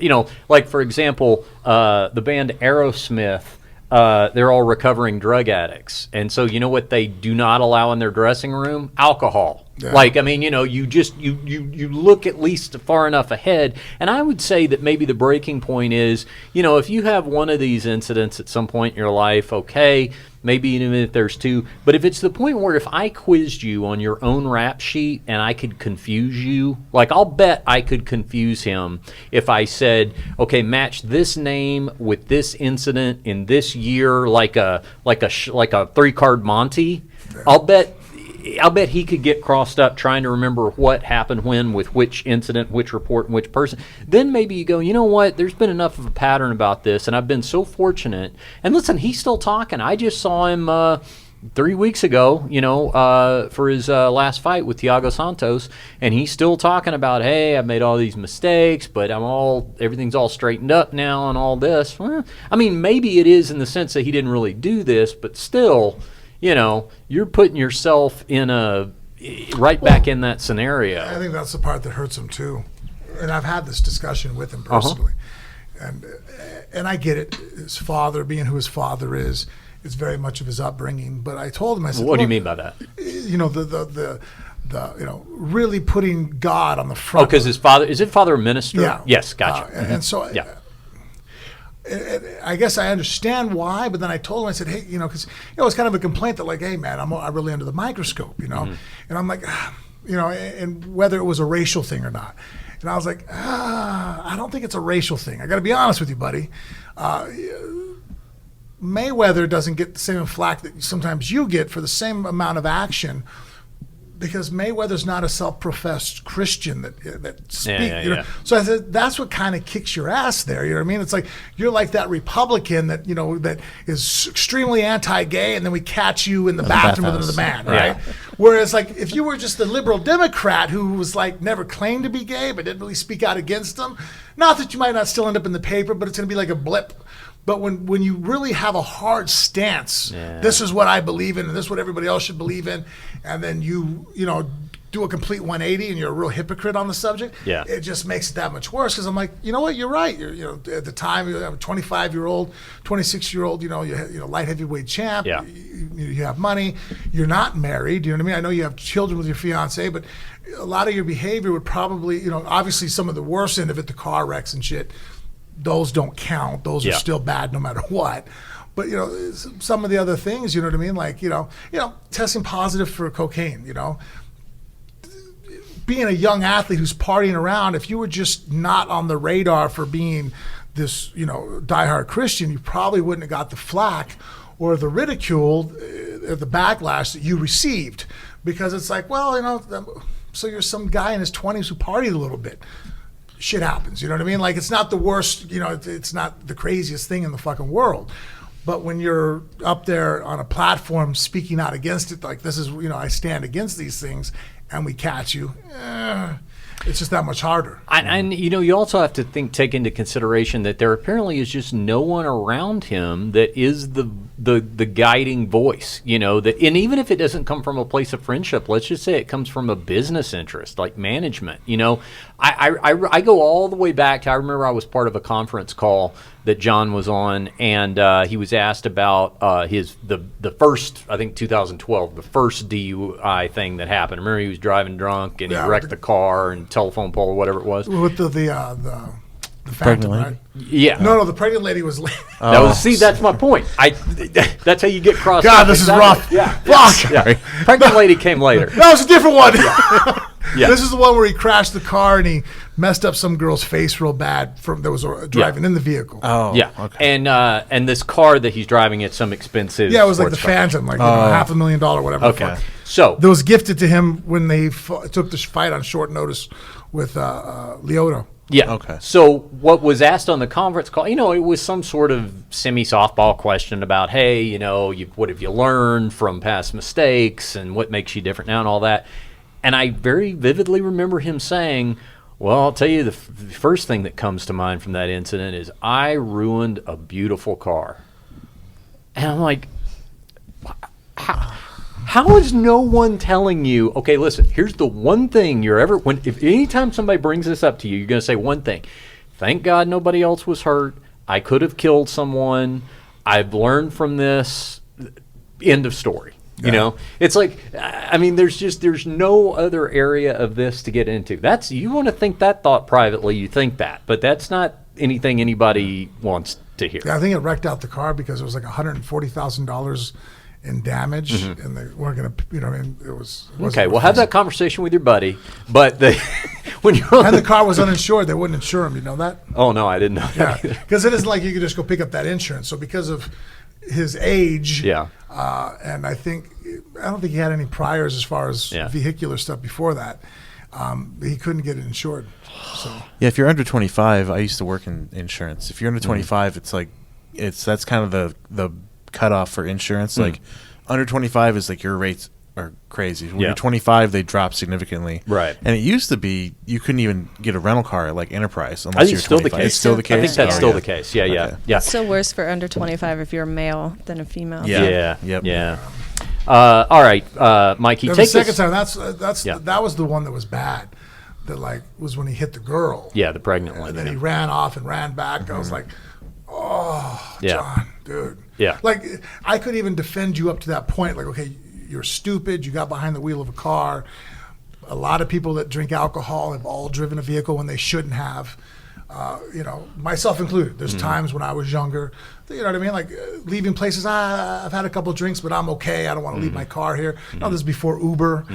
like, for example, the band Aerosmith, they're all recovering drug addicts. And so you know what they do not allow in their dressing room? Alcohol. Yeah. Like, I mean, you just, you look at least far enough ahead. And I would say that maybe the breaking point is, if you have one of these incidents at some point in your life, okay, maybe even if there's 2. But if it's the point where if I quizzed you on your own rap sheet and I could confuse you, like I'll bet I could confuse him if I said, okay, match this name with this incident in this year, like a 3-card Monty. I'll bet he could get crossed up trying to remember what happened when with which incident, which report, and which person. Then maybe you go, you know what, there's been enough of a pattern about this, and I've been so fortunate. And listen, he's still talking. I just saw him 3 weeks ago, for his last fight with Thiago Santos, and he's still talking about, hey, I've made all these mistakes, but everything's all straightened up now and all this. Well, I mean, maybe it is in the sense that he didn't really do this, but still, you're putting yourself in right back in that scenario. I think that's the part that hurts him too. And I've had this discussion with him personally. and I get it. His father, being who his father is very much of his upbringing. But I told him, I said, What do you mean by that? You know, the really putting God on the front. Oh, because his father, is it father a minister? Yeah. Yes, gotcha. And so yeah. I guess I understand why, but then I told him, I said, hey, you know, because it's kind of a complaint that like, hey, man, I'm really under the microscope, you know, and I'm like, you know, and whether it was a racial thing or not. And I was like, I don't think it's a racial thing. I got to be honest with you, buddy. Mayweather doesn't get the same flack that sometimes you get for the same amount of action, because Mayweather's not a self-professed Christian that speaks. Yeah. So I said, that's what kind of kicks your ass there. You know what I mean? It's like you're like that Republican that that is extremely anti-gay, and then we catch you in the bathroom with another man, right? Yeah. Whereas like if you were just a liberal Democrat who was like never claimed to be gay but didn't really speak out against them, not that you might not still end up in the paper, but it's going to be like a blip. But when you really have a hard stance, this is what I believe in, and this is what everybody else should believe in, and then you do a complete 180 and you're a real hypocrite on the subject, it just makes it that much worse. Because I'm like, you know what, you're right. You're at the time you're a 25-year-old, 26-year-old, light heavyweight champ. Yeah. You have money. You're not married. You know what I mean? I know you have children with your fiance, but a lot of your behavior would probably, obviously some of the worst end of it, the car wrecks and shit, those don't count. Those are still bad no matter what. But some of the other things, you know what I mean? Like testing positive for cocaine. Being a young athlete who's partying around, if you were just not on the radar for being this diehard Christian, you probably wouldn't have got the flack or the ridicule, the backlash that you received, because it's like, well, so you're some guy in his 20s who partied a little bit. Shit happens, you know what I mean? Like, it's not the worst, it's not the craziest thing in the fucking world. But when you're up there on a platform speaking out against it, like this is, I stand against these things, and we catch you, it's just that much harder. And you also have to take into consideration that there apparently is just no one around him that is the guiding voice, that, and even if it doesn't come from a place of friendship, let's just say it comes from a business interest, like management. I go all the way back to, I remember I was part of a conference call that John was on, and he was asked about the first, I think 2012, the first DUI thing that happened. I remember he was driving drunk and he wrecked the car and telephone pole or whatever it was. With the Phantom, right? Yeah. No, the pregnant lady was late. That's my point. That's how you get crossed. God, this is rough. Yeah. Fuck. Yeah. Pregnant lady came later. That was a different one. Yeah. This is the one where he crashed the car and he messed up some girl's face real bad that was driving in the vehicle. Oh, yeah. Okay. And this car that he's driving, it's some expensive. Yeah, it was like the car. Phantom, like $500,000, whatever. Okay. So that was gifted to him when they took the fight on short notice with Lyoto. Yeah. Okay. So what was asked on the conference call, it was some sort of semi-softball question about, hey, what have you learned from past mistakes and what makes you different now and all that. And I very vividly remember him saying, well, I'll tell you the first thing that comes to mind from that incident is I ruined a beautiful car. And I'm like, how is no one telling you, okay, listen, here's the one thing if anytime somebody brings this up to you, you're going to say one thing. Thank God nobody else was hurt. I could have killed someone. I've learned from this. End of story. Yeah. It's like, there's no other area of this to get into. You want to think that thought privately, you think that, but that's not anything anybody wants to hear. Yeah, I think it wrecked out the car because it was like $140,000 in damage, and they weren't going to, it was. Okay, well, have that conversation with your buddy, but when you're on and the car was uninsured, they wouldn't insure him. You know that? Oh no, I didn't know that. Yeah, because it isn't like you could just go pick up that insurance. So because of his age, and I don't think he had any priors as far as vehicular stuff before that. He couldn't get it insured. So if you're under 25, I used to work in insurance. If you're under 25, it's like that's kind of the cutoff for insurance. Like under 25 is like your rates are crazy. When you're 25, they drop significantly. Right. And it used to be you couldn't even get a rental car like Enterprise unless you're 25. It's still the case. I think that's still the case. Yeah, okay. Yeah. It's still worse for under 25 if you're a male than a female. Yeah. Yep. Yeah. All right, Mikey. The Take second this. time. That was the one that was bad. that like was when he hit the girl. Yeah, the pregnant one. And then yeah. he ran off and ran back. I was like, oh, John, dude. Yeah. Like, I could even defend you up to that point. Like, okay, you're stupid. You got behind the wheel of a car. A lot of people that drink alcohol have all driven a vehicle when they shouldn't have. You know, myself included. There's times when I was younger, you know what I mean? Like leaving places, I've had a couple of drinks, but I'm okay. I don't want to leave my car here. No, this is before Uber,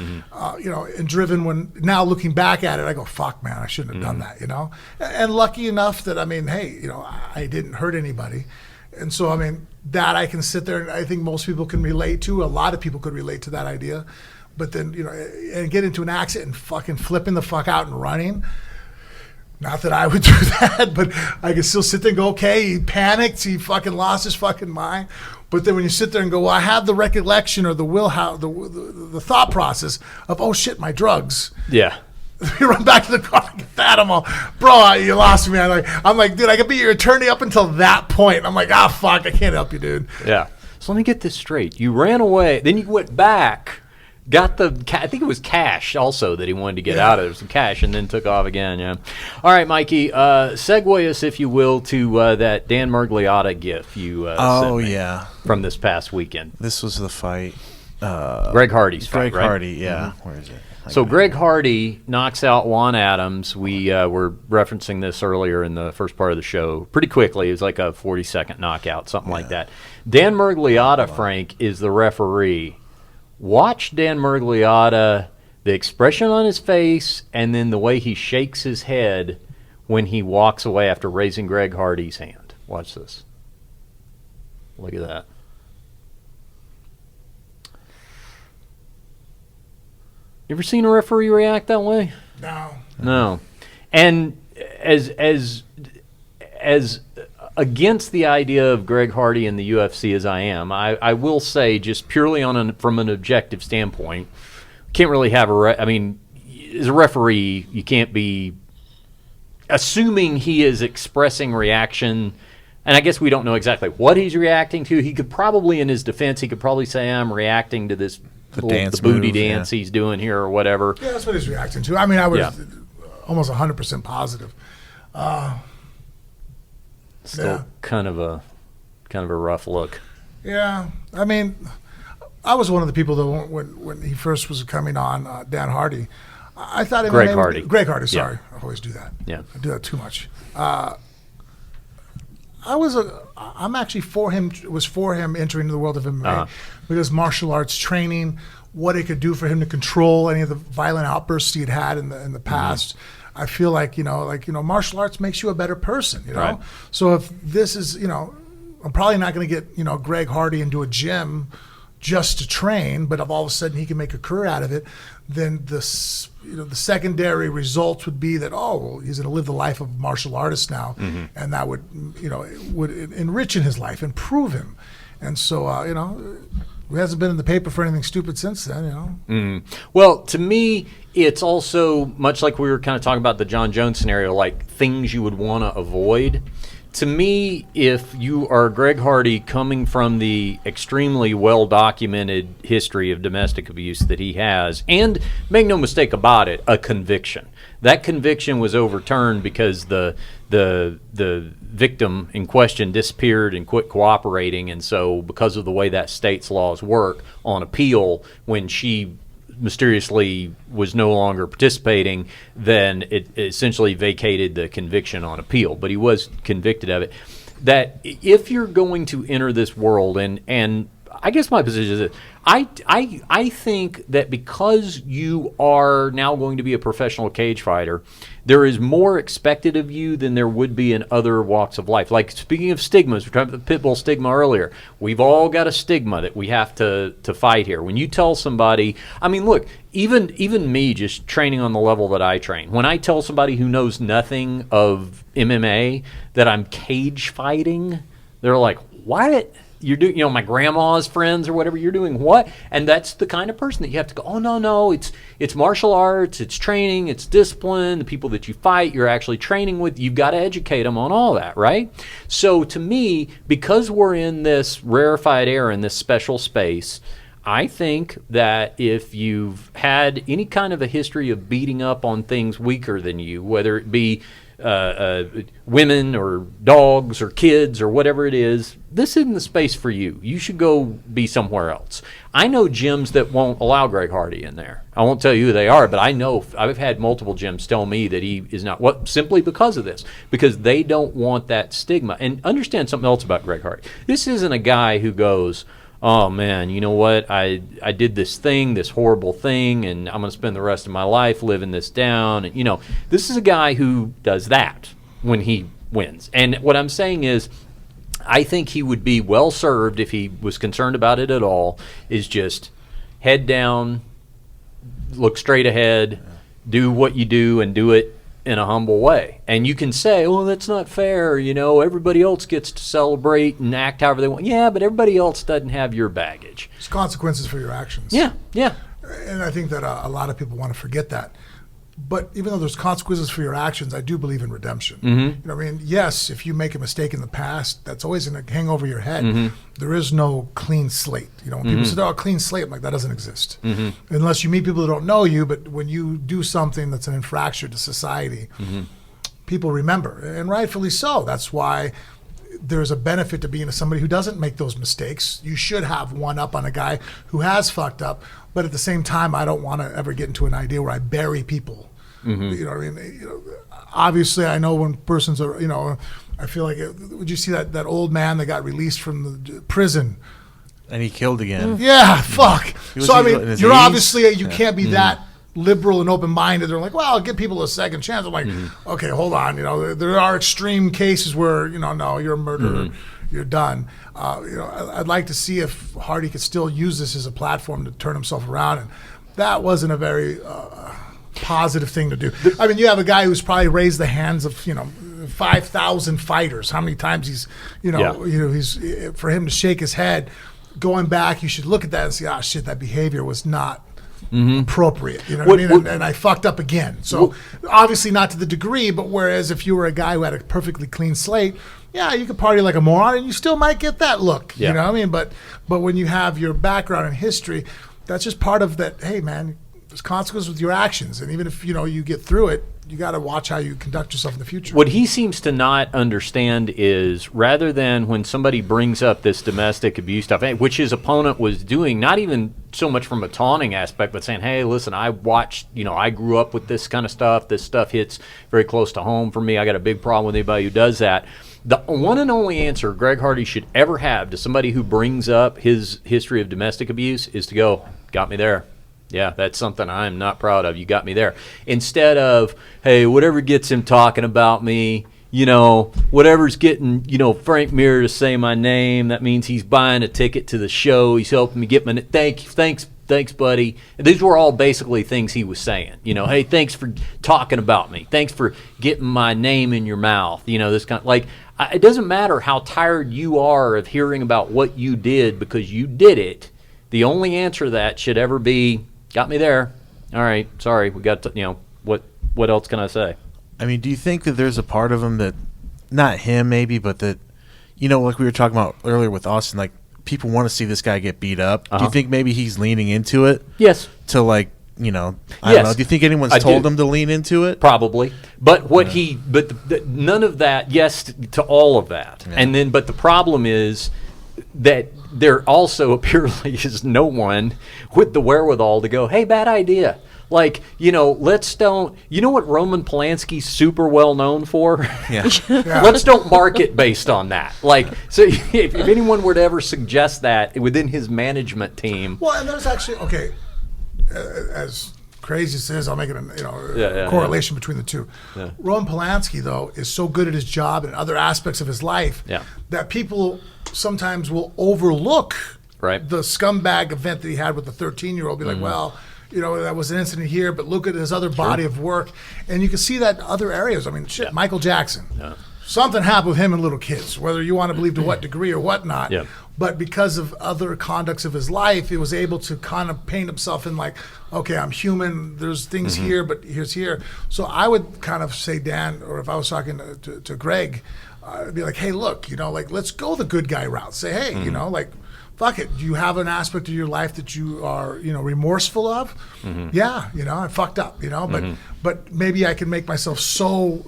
you know, and driven when, now looking back at it, I go, fuck, man, I shouldn't have done that, you know? And lucky enough that, I mean, hey, you know, I didn't hurt anybody. And so, I mean, that I can sit there and I think most people can relate to. A lot of people could relate to that idea. But then, you know, and get into an accident and fucking flipping the fuck out and running. Not that I would do that, but I could still sit there and go, okay, he panicked, he fucking lost his fucking mind. But then when you sit there and go, well, I have the recollection or the will, the thought process of, oh shit, my drugs. Yeah. You run back to the car and get that. I'm all, bro, you lost me. I'm like, dude, I could be your attorney up until that point. I'm like, fuck, I can't help you, dude. Yeah. So let me get this straight. You ran away, then you went back. Got the, I think it was cash also that he wanted to get out of. There was some cash and then took off again, yeah. All right, Mikey, segue us, if you will, to that Dan Mergliotta gif you sent me from this past weekend. This was the fight. Greg Hardy's fight, Greg right? Hardy, yeah. Where is it? So Greg Hardy knocks out Juan Adams. We were referencing this earlier in the first part of the show pretty quickly. It was like a 40-second knockout, something like that. Dan Mergliotta, Frank, is the referee. Watch Dan Mergliotta, the expression on his face, and then the way he shakes his head when he walks away after raising Greg Hardy's hand. Watch this. Look at that. You ever seen a referee react that way? No. And as against the idea of Greg Hardy in the UFC as I am, I will say, just purely from an objective standpoint, can't really have I mean, as a referee, you can't be assuming he is expressing reaction. And I guess we don't know exactly what he's reacting to. He could probably, in his defense, say, I'm reacting to this the booty move, dance he's doing here or whatever. Yeah, that's what he's reacting to. I mean, I was almost 100% positive. Still kind of a rough look. Yeah, I mean, I was one of the people that when he first was coming on, Dan Hardy, I thought Greg Hardy. Greg Hardy, sorry, I always do that. Yeah, I do that too much. I'm actually for him. Was for him entering the world of MMA because martial arts training, what it could do for him to control any of the violent outbursts he had in the past. I feel like martial arts makes you a better person. You know, right. So if this is, I'm probably not going to get Greg Hardy into a gym just to train, but if all of a sudden he can make a career out of it, then the secondary results would be that he's going to live the life of a martial artist now, and that would would enrich in his life, improve him, and so he hasn't been in the paper for anything stupid since then. Well, to me, it's also much like we were kind of talking about the John Jones scenario, like things you would want to avoid. To me, if you are Greg Hardy coming from the extremely well-documented history of domestic abuse that he has, and make no mistake about it, a conviction. That conviction was overturned because the victim in question disappeared and quit cooperating, and so because of the way that state's laws work on appeal, when she mysteriously was no longer participating, then it essentially vacated the conviction on appeal. But he was convicted of it. That if you're going to enter this world, and I guess my position is that I think that because you are now going to be a professional cage fighter, there is more expected of you than there would be in other walks of life. Like, speaking of stigmas, we talked about the pit bull stigma earlier. We've all got a stigma that we have to fight here. When you tell somebody, I mean, look, even me just training on the level that I train, when I tell somebody who knows nothing of MMA that I'm cage fighting, they're like, what? You're doing, my grandma's friends or whatever, you're doing what? And that's the kind of person that you have to go, oh, no, it's martial arts, it's training, it's discipline, the people that you fight, you're actually training with, you've got to educate them on all that, right? So to me, because we're in this rarefied air, in this special space, I think that if you've had any kind of a history of beating up on things weaker than you, whether it be women or dogs or kids or whatever it is, this isn't the space for you. You should go be somewhere else. I know gyms that won't allow Greg Hardy in there. I won't tell you who they are, but I know I've had multiple gyms tell me that he is not, what, simply because of this, because they don't want that stigma. And understand something else about Greg Hardy. This isn't a guy who goes, oh man, you know what, I did this thing, this horrible thing, and I'm going to spend the rest of my life living this down. And, you know, this is a guy who does that when he wins. And what I'm saying is, I think he would be well served, if he was concerned about it at all, is just head down, look straight ahead, do what you do, and do it in a humble way. And you can say, well, that's not fair, you know, everybody else gets to celebrate and act however they want. Yeah, but everybody else doesn't have your baggage. There's consequences for your actions. Yeah, yeah. And I think that a lot of people want to forget that. But even though there's consequences for your actions, I do believe in redemption. Mm-hmm. You know what I mean? Yes, if you make a mistake in the past, that's always going to hang over your head. Mm-hmm. There is no clean slate. You know, when people say, oh, clean slate, I'm like, that doesn't exist. Mm-hmm. Unless you meet people who don't know you, but when you do something that's an infraction to society, people remember, and rightfully so. That's why there's a benefit to being somebody who doesn't make those mistakes. You should have one up on a guy who has fucked up, but at the same time, I don't want to ever get into an idea where I bury people. You know what I mean? You know, obviously, I know when persons are, you know, I feel like, would you see that old man that got released from the prison? And he killed again. Yeah, fuck. So, I mean, you're 80s? obviously, you can't be that liberal and open-minded. They're like, well, I'll give people a second chance. I'm like, okay, hold on. You know, there are extreme cases where, you know, no, you're a murderer. You're done. You know, I'd like to see if Hardy could still use this as a platform to turn himself around. And that wasn't a very positive thing to do. I mean, you have a guy who's probably raised the hands of, you know, 5,000 fighters. How many times he's, you know, he's, for him to shake his head, going back, you should look at that and say, ah, shit, that behavior was not appropriate. You know what I mean? And I fucked up again. So obviously not to the degree, but whereas if you were a guy who had a perfectly clean slate, yeah, you could party like a moron and you still might get that look. You know what I mean? But when you have your background and history, that's just part of that, hey man, there's consequences with your actions, and even if, you know, you get through it, you got to watch how you conduct yourself in the future. What he seems to not understand is, rather than when somebody brings up this domestic abuse stuff, which his opponent was doing, not even so much from a taunting aspect, but saying, hey, listen, I watched, you know, I grew up with this kind of stuff. This stuff hits very close to home for me. I got a big problem with anybody who does that. The one and only answer Greg Hardy should ever have to somebody who brings up his history of domestic abuse is to go, got me there. Yeah, that's something I'm not proud of. You got me there. Instead of, hey, whatever gets him talking about me, you know, whatever's getting, you know, Frank Mir to say my name, that means he's buying a ticket to the show. He's helping me get my thanks, buddy. And these were all basically things he was saying. You know, hey, thanks for talking about me. Thanks for getting my name in your mouth. You know, this kind of, like, it doesn't matter how tired you are of hearing about what you did because you did it. The only answer to that should ever be, got me there. All right, sorry, we got to, you know, what else can I say? I mean, do you think that there's a part of him that, not him maybe, but that, you know, like we were talking about earlier with Austin, like people want to see this guy get beat up. Do you think maybe he's leaning into it? Yes. To, like, you know, I don't know. Do you think anyone's told him to lean into it? Probably. But what none of that, yes to all of that. Yeah. And then, but the problem is that there also apparently is no one with the wherewithal to go, hey, bad idea. Like, you know, you know what Roman Polanski's super well known for? Yeah. Let's don't market based on that. Like, so if anyone were to ever suggest that within his management team. Well, and there's actually, okay, as crazy as it is, I'll make it a correlation between the two. Yeah. Roman Polanski, though, is so good at his job and other aspects of his life that people sometimes will overlook the scumbag event that he had with the 13-year-old. Be like, well, you know, that was an incident here, but look at his other body of work. And you can see that in other areas. I mean, shit, Michael Jackson. Yeah. Something happened with him and little kids, whether you want to believe to what degree or whatnot. Yeah. But because of other conducts of his life, he was able to kind of paint himself in like, okay, I'm human. There's things here, but here's here. So I would kind of say, Dan, or if I was talking to Greg, I'd be like, hey, look, you know, like, let's go the good guy route. Say, hey, you know, like, fuck it. Do you have an aspect of your life that you are, remorseful of? Yeah, I fucked up, but maybe I can make myself so,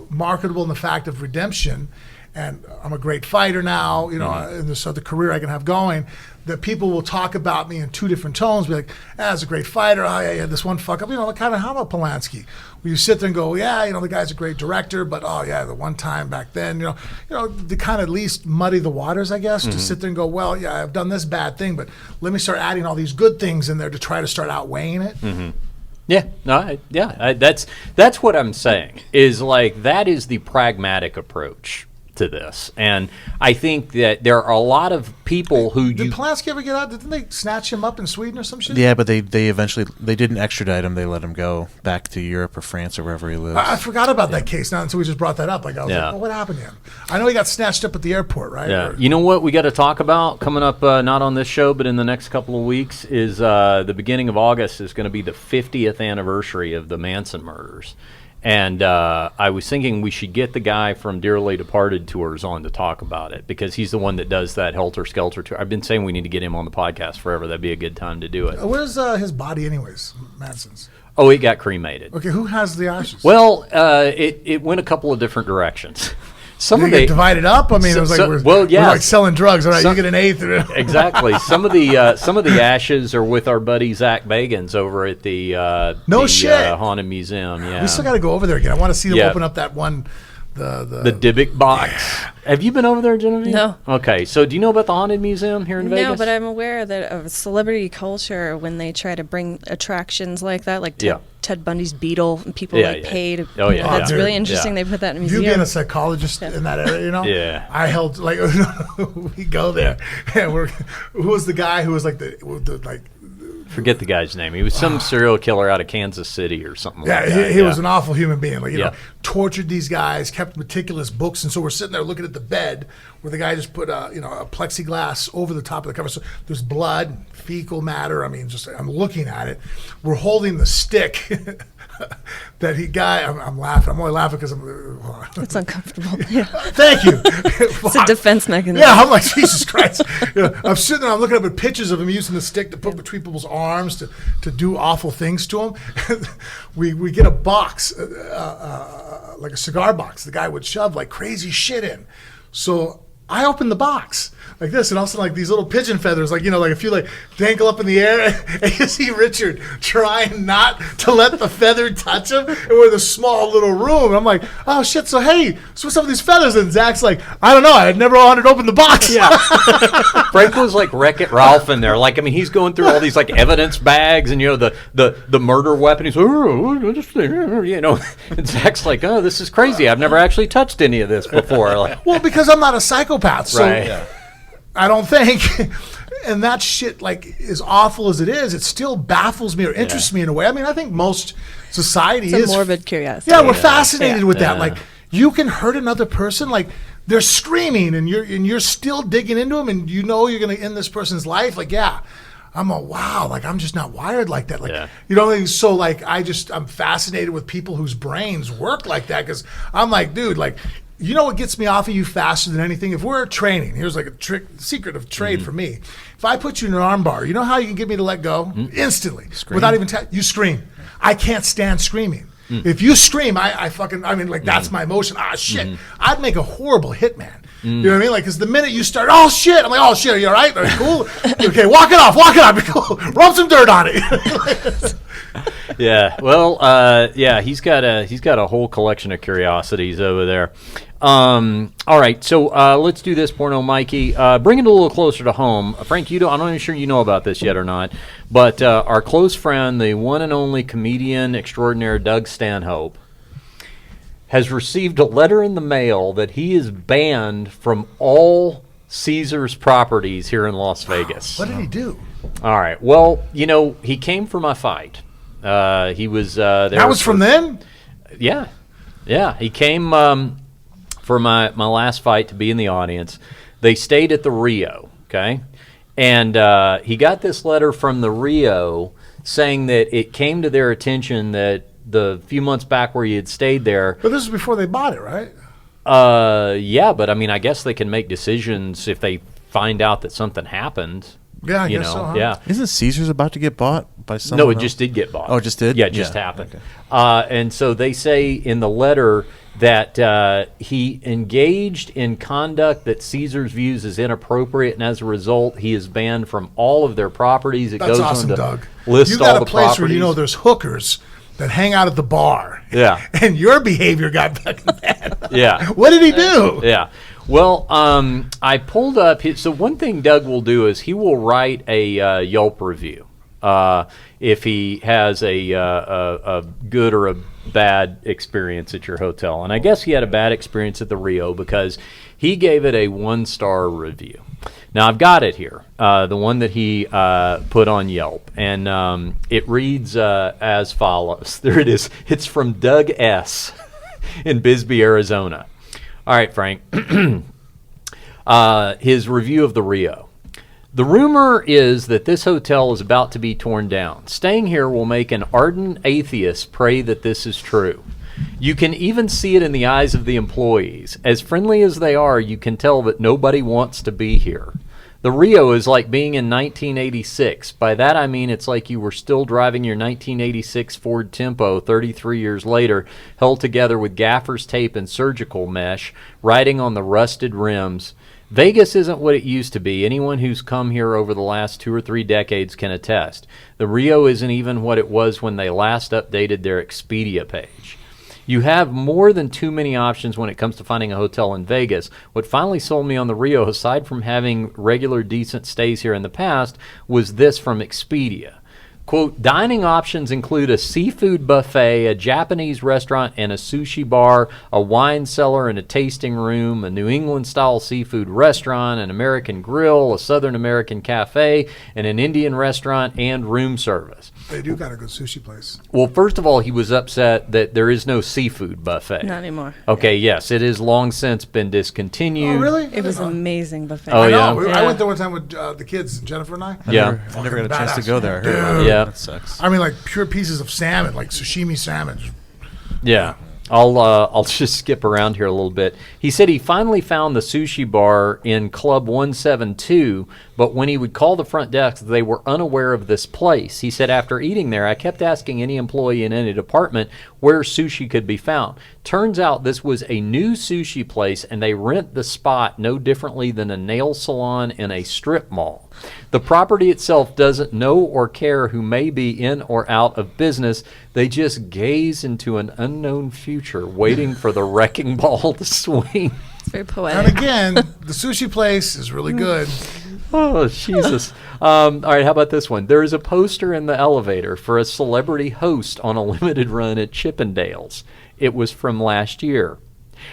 marketable in the fact of redemption, and I'm a great fighter now, and this other career I can have going, that people will talk about me in two different tones, be like, as a great fighter, I had this one fuck up, kind of how about Polanski? Where you sit there and go, yeah, the guy's a great director, but the one time back then, to kind of at least muddy the waters, I guess, to sit there and go, well, yeah, I've done this bad thing, but let me start adding all these good things in there to try to start outweighing it. Yeah, no, that's what I'm saying, is like, that is the pragmatic approach to this. And I think that there are a lot of people who... Did Polanski ever get out? Didn't they snatch him up in Sweden or some shit? Yeah, but they eventually, they didn't extradite him. They let him go back to Europe or France or wherever he lives. I forgot about that case now until we just brought that up. Like, I was like, what happened to him? I know he got snatched up at the airport, right? Yeah. You know what we got to talk about coming up, not on this show, but in the next couple of weeks, is the beginning of August is going to be the 50th anniversary of the Manson murders. And I was thinking we should get the guy from Dearly Departed Tours on to talk about it, because he's the one that does that Helter Skelter tour. I've been saying we need to get him on the podcast forever. That'd be a good time to do it. Where's his body anyways, Manson's? Oh, it got cremated. Okay, who has the ashes? Well, it went a couple of different directions. Some Did of it get divided up? I mean, it was like we're like selling drugs. All right, you get an eighth. Exactly. Some of the ashes are with our buddy Zach Bagans over at the Haunted Museum. Yeah, we still got to go over there again. I want to see them open up that one. The Dybbuk box. Have you been over there, Genevieve? No. Okay, so do you know about the Haunted Museum here in Vegas? No, but I'm aware that of celebrity culture, when they try to bring attractions like that, like Ted Bundy's Beetle, and people pay to. Oh yeah, that's really interesting. They put that in a museum. You being a psychologist in that area, Yeah. I held we go there, and who was the guy who was like the forget the guy's name. He was some serial killer out of Kansas City or something like that. Yeah, he was an awful human being. Like, tortured these guys, kept meticulous books. And so we're sitting there looking at the bed where the guy just put a plexiglass over the top of the cover. So there's blood, fecal matter. I mean, I'm looking at it. We're holding the stick that I'm laughing. I'm only laughing because it's uncomfortable. Yeah. Thank you. It's a defense mechanism. Yeah, I'm like, Jesus Christ. I'm sitting there, I'm looking up at pictures of him using the stick to put between people's arms to do awful things to him. we get a box, like a cigar box. The guy would shove like crazy shit in. So I opened the box like this, and all of a sudden, like these little pigeon feathers, like if you dangle up in the air, and you see Richard trying not to let the feather touch him, and we're in this small little room. And I'm like, oh shit! So hey, so what's up with these feathers? And Zach's like, I don't know. I had never wanted to open the box. Yeah. Frank was like Wreck-It Ralph in there. Like, I mean, he's going through all these like evidence bags, and the murder weapon. He's and Zach's like, oh, this is crazy. I've never actually touched any of this before. Like, well, because I'm not a psychopath, so. Right. I don't think, and that shit, like, as awful as it is, it still baffles me or interests me in a way. I mean, I think most society is a morbid curiosity. Yeah, we're fascinated with that. Like, you can hurt another person, like they're screaming, and you're still digging into them, and you're going to end this person's life. Like, wow, like I'm just not wired like that. Like, so like I'm fascinated with people whose brains work like that, because I'm like, dude, like. You know what gets me off of you faster than anything? If we're training, here's like a secret of trade for me. If I put you in an arm bar, you know how you can get me to let go? Instantly. Scream. Without even you scream. I can't stand screaming. If you scream, that's my emotion. Ah, shit. I'd make a horrible hitman. You know what I mean? Like, because the minute you start, oh shit, I'm like, oh shit, are you all right? Are you cool? Okay, walk it off. Be cool. Rub some dirt on it. Yeah. Well, he's got a whole collection of curiosities over there. All right, so let's do this, Porno Mikey. Bring it a little closer to home. Frank, I'm not even sure you know about this yet or not, but our close friend, the one and only comedian extraordinaire Doug Stanhope, has received a letter in the mail that he is banned from all Caesars properties here in Las Vegas. What did he do? All right, well, he came for my fight. He was there. That was from then? Yeah. He came for my last fight to be in the audience. They stayed at the Rio, okay? And he got this letter from the Rio saying that it came to their attention that the few months back where he had stayed there. But this is before they bought it, right? Yeah, but I mean, I guess they can make decisions if they find out that something happened. Yeah, I you guess know, so, huh? yeah. Isn't Caesars about to get bought by someone No, it else? just did get bought. Oh, it just did? Yeah, it just Yeah, happened. okay. And so they say in the letter that he engaged in conduct that Caesars views as inappropriate, and as a result, he is banned from all of their properties. It That's goes awesome, on to Doug. list You all got the a place properties. where you know there's hookers that hang out at the bar. Yeah. And your behavior got fucking bad. Yeah. What did he do? Yeah. Well, I pulled up so one thing Doug will do is he will write a Yelp review if he has a good or a bad experience at your hotel. And I guess he had a bad experience at the Rio because he gave it a 1-star review. Now, I've got it here, the one that he put on Yelp, and it reads as follows. There it is. It's from Doug S. in Bisbee, Arizona. All right, Frank. His review of the Rio. The rumor is that this hotel is about to be torn down. Staying here will make an ardent atheist pray that this is true. You can even see it in the eyes of the employees. As friendly as they are, you can tell that nobody wants to be here. The Rio is like being in 1986. By that I mean it's like you were still driving your 1986 Ford Tempo 33 years later, held together with gaffer's tape and surgical mesh, riding on the rusted rims. Vegas isn't what it used to be. Anyone who's come here over the last 2 or 3 decades can attest. The Rio isn't even what it was when they last updated their Expedia page. You have more than too many options when it comes to finding a hotel in Vegas. What finally sold me on the Rio, aside from having regular decent stays here in the past, was this from Expedia. Quote, dining options include a seafood buffet, a Japanese restaurant and a sushi bar, a wine cellar and a tasting room, a New England-style seafood restaurant, an American grill, a Southern American cafe, and an Indian restaurant and room service. They do got a good sushi place. Well, first of all, he was upset that there is no seafood buffet. Not anymore. Okay, yes, it has long since been discontinued. Oh, really? It was an amazing buffet. Oh, I yeah? know. I went there one time with the kids, Jennifer and I. Yeah. I never got a chance to badass. go there. I heard about it. Yeah. That sucks. I mean, like pure pieces of salmon, like sashimi salmon. Yeah. I'll just skip around here a little bit. He said he finally found the sushi bar in Club 172, but when he would call the front desk, they were unaware of this place. He said after eating there, I kept asking any employee in any department where sushi could be found. Turns out this was a new sushi place, and they rent the spot no differently than a nail salon in a strip mall. The property itself doesn't know or care who may be in or out of business. They just gaze into an unknown future, waiting for the wrecking ball to swing. It's very And poetic. again, the sushi place is really good. Oh, Jesus. All right, how about this one? There is a poster in the elevator for a celebrity host on a limited run at Chippendales. It was from last year.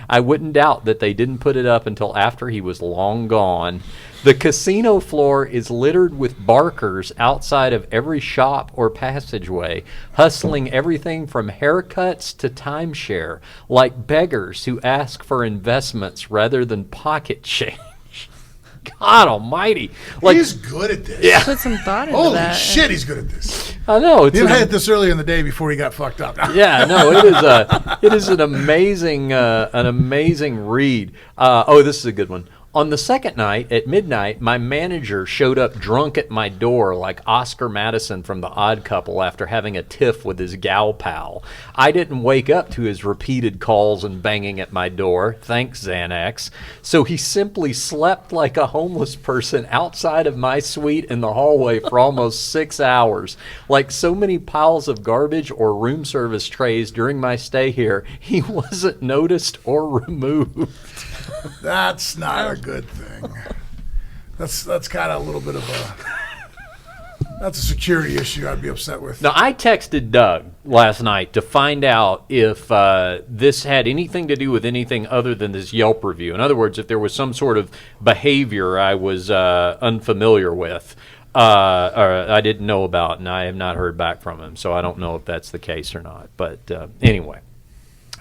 I wouldn't doubt that they didn't put it up until after he was long gone. The casino floor is littered with barkers outside of every shop or passageway, hustling everything from haircuts to timeshare, like beggars who ask for investments rather than pocket change. God almighty. Like, He's good at this. Yeah. Put some thought into Holy that. shit, he's good at this. I know. It's He an- had this earlier in the day before he got fucked up. Yeah, no, it is an amazing read. This is a good one. On the second night, at midnight, my manager showed up drunk at my door like Oscar Madison from The Odd Couple after having a tiff with his gal pal. I didn't wake up to his repeated calls and banging at my door, thanks Xanax. So he simply slept like a homeless person outside of my suite in the hallway for almost 6 hours. Like so many piles of garbage or room service trays during my stay here, he wasn't noticed or removed. That's not a good thing. That's kind of a little bit of that's a security issue I'd be upset with. Now, I texted Doug last night to find out if this had anything to do with anything other than this Yelp review. In other words, if there was some sort of behavior I was unfamiliar with or I didn't know about, and I have not heard back from him. So I don't know if that's the case or not. But anyway,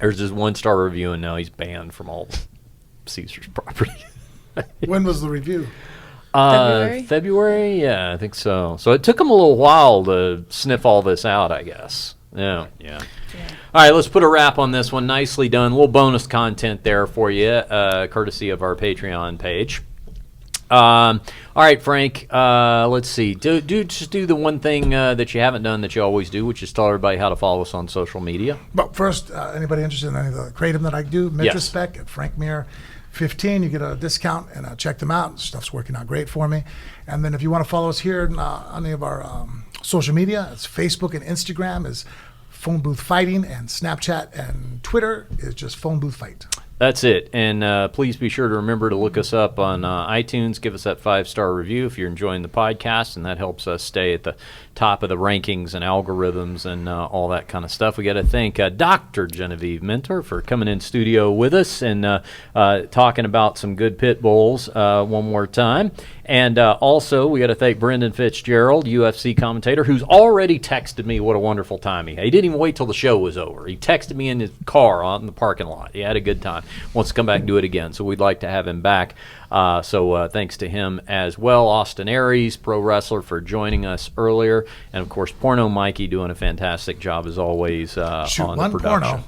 there's this 1-star review, and now he's banned from all Caesar's property. When was the review? February? Yeah, I think so. So it took him a little while to sniff all this out, I guess. Yeah. All right, let's put a wrap on this one. Nicely done. A little bonus content there for you, courtesy of our Patreon page. All right, Frank. Let's see. Just do the one thing that you haven't done that you always do, which is tell everybody how to follow us on social media. But first, anybody interested in any of the creative that I do, Mitraspec at Frank Mir 15, you get a discount, and check them out. Stuff's working out great for me. And then if you want to follow us here on any of our social media, it's Facebook and Instagram is Phone Booth Fighting, and Snapchat and Twitter is just Phone Booth Fight. That's it. And please be sure to remember to look us up on iTunes. Give us that 5-star review if you're enjoying the podcast, and that helps us stay at the top of the rankings and algorithms and all that kind of stuff. We got to thank Dr. Genevieve Mentor for coming in studio with us and talking about some good pit bulls one more time. And also, we got to thank Brendan Fitzgerald, UFC commentator, who's already texted me what a wonderful time he had. He didn't even wait till the show was over. He texted me in his car out in the parking lot. He had a good time. Wants to come back and do it again, so we'd like to have him back. So thanks to him as well. Austin Aries, pro wrestler, for joining us earlier. And, of course, Porno Mikey doing a fantastic job, as always, on the production.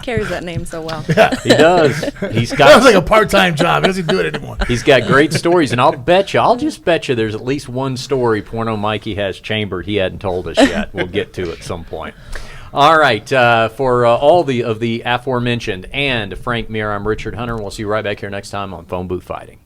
Carries that name so well. Yeah. He does. He's got. That was like a part-time job. He doesn't do it anymore. He's got great stories, and I'll just bet you there's at least one story Porno Mikey has chambered he hadn't told us yet. We'll get to at some point. All right, for all the aforementioned and Frank Mir, I'm Richard Hunter, and we'll see you right back here next time on Phone Booth Fighting.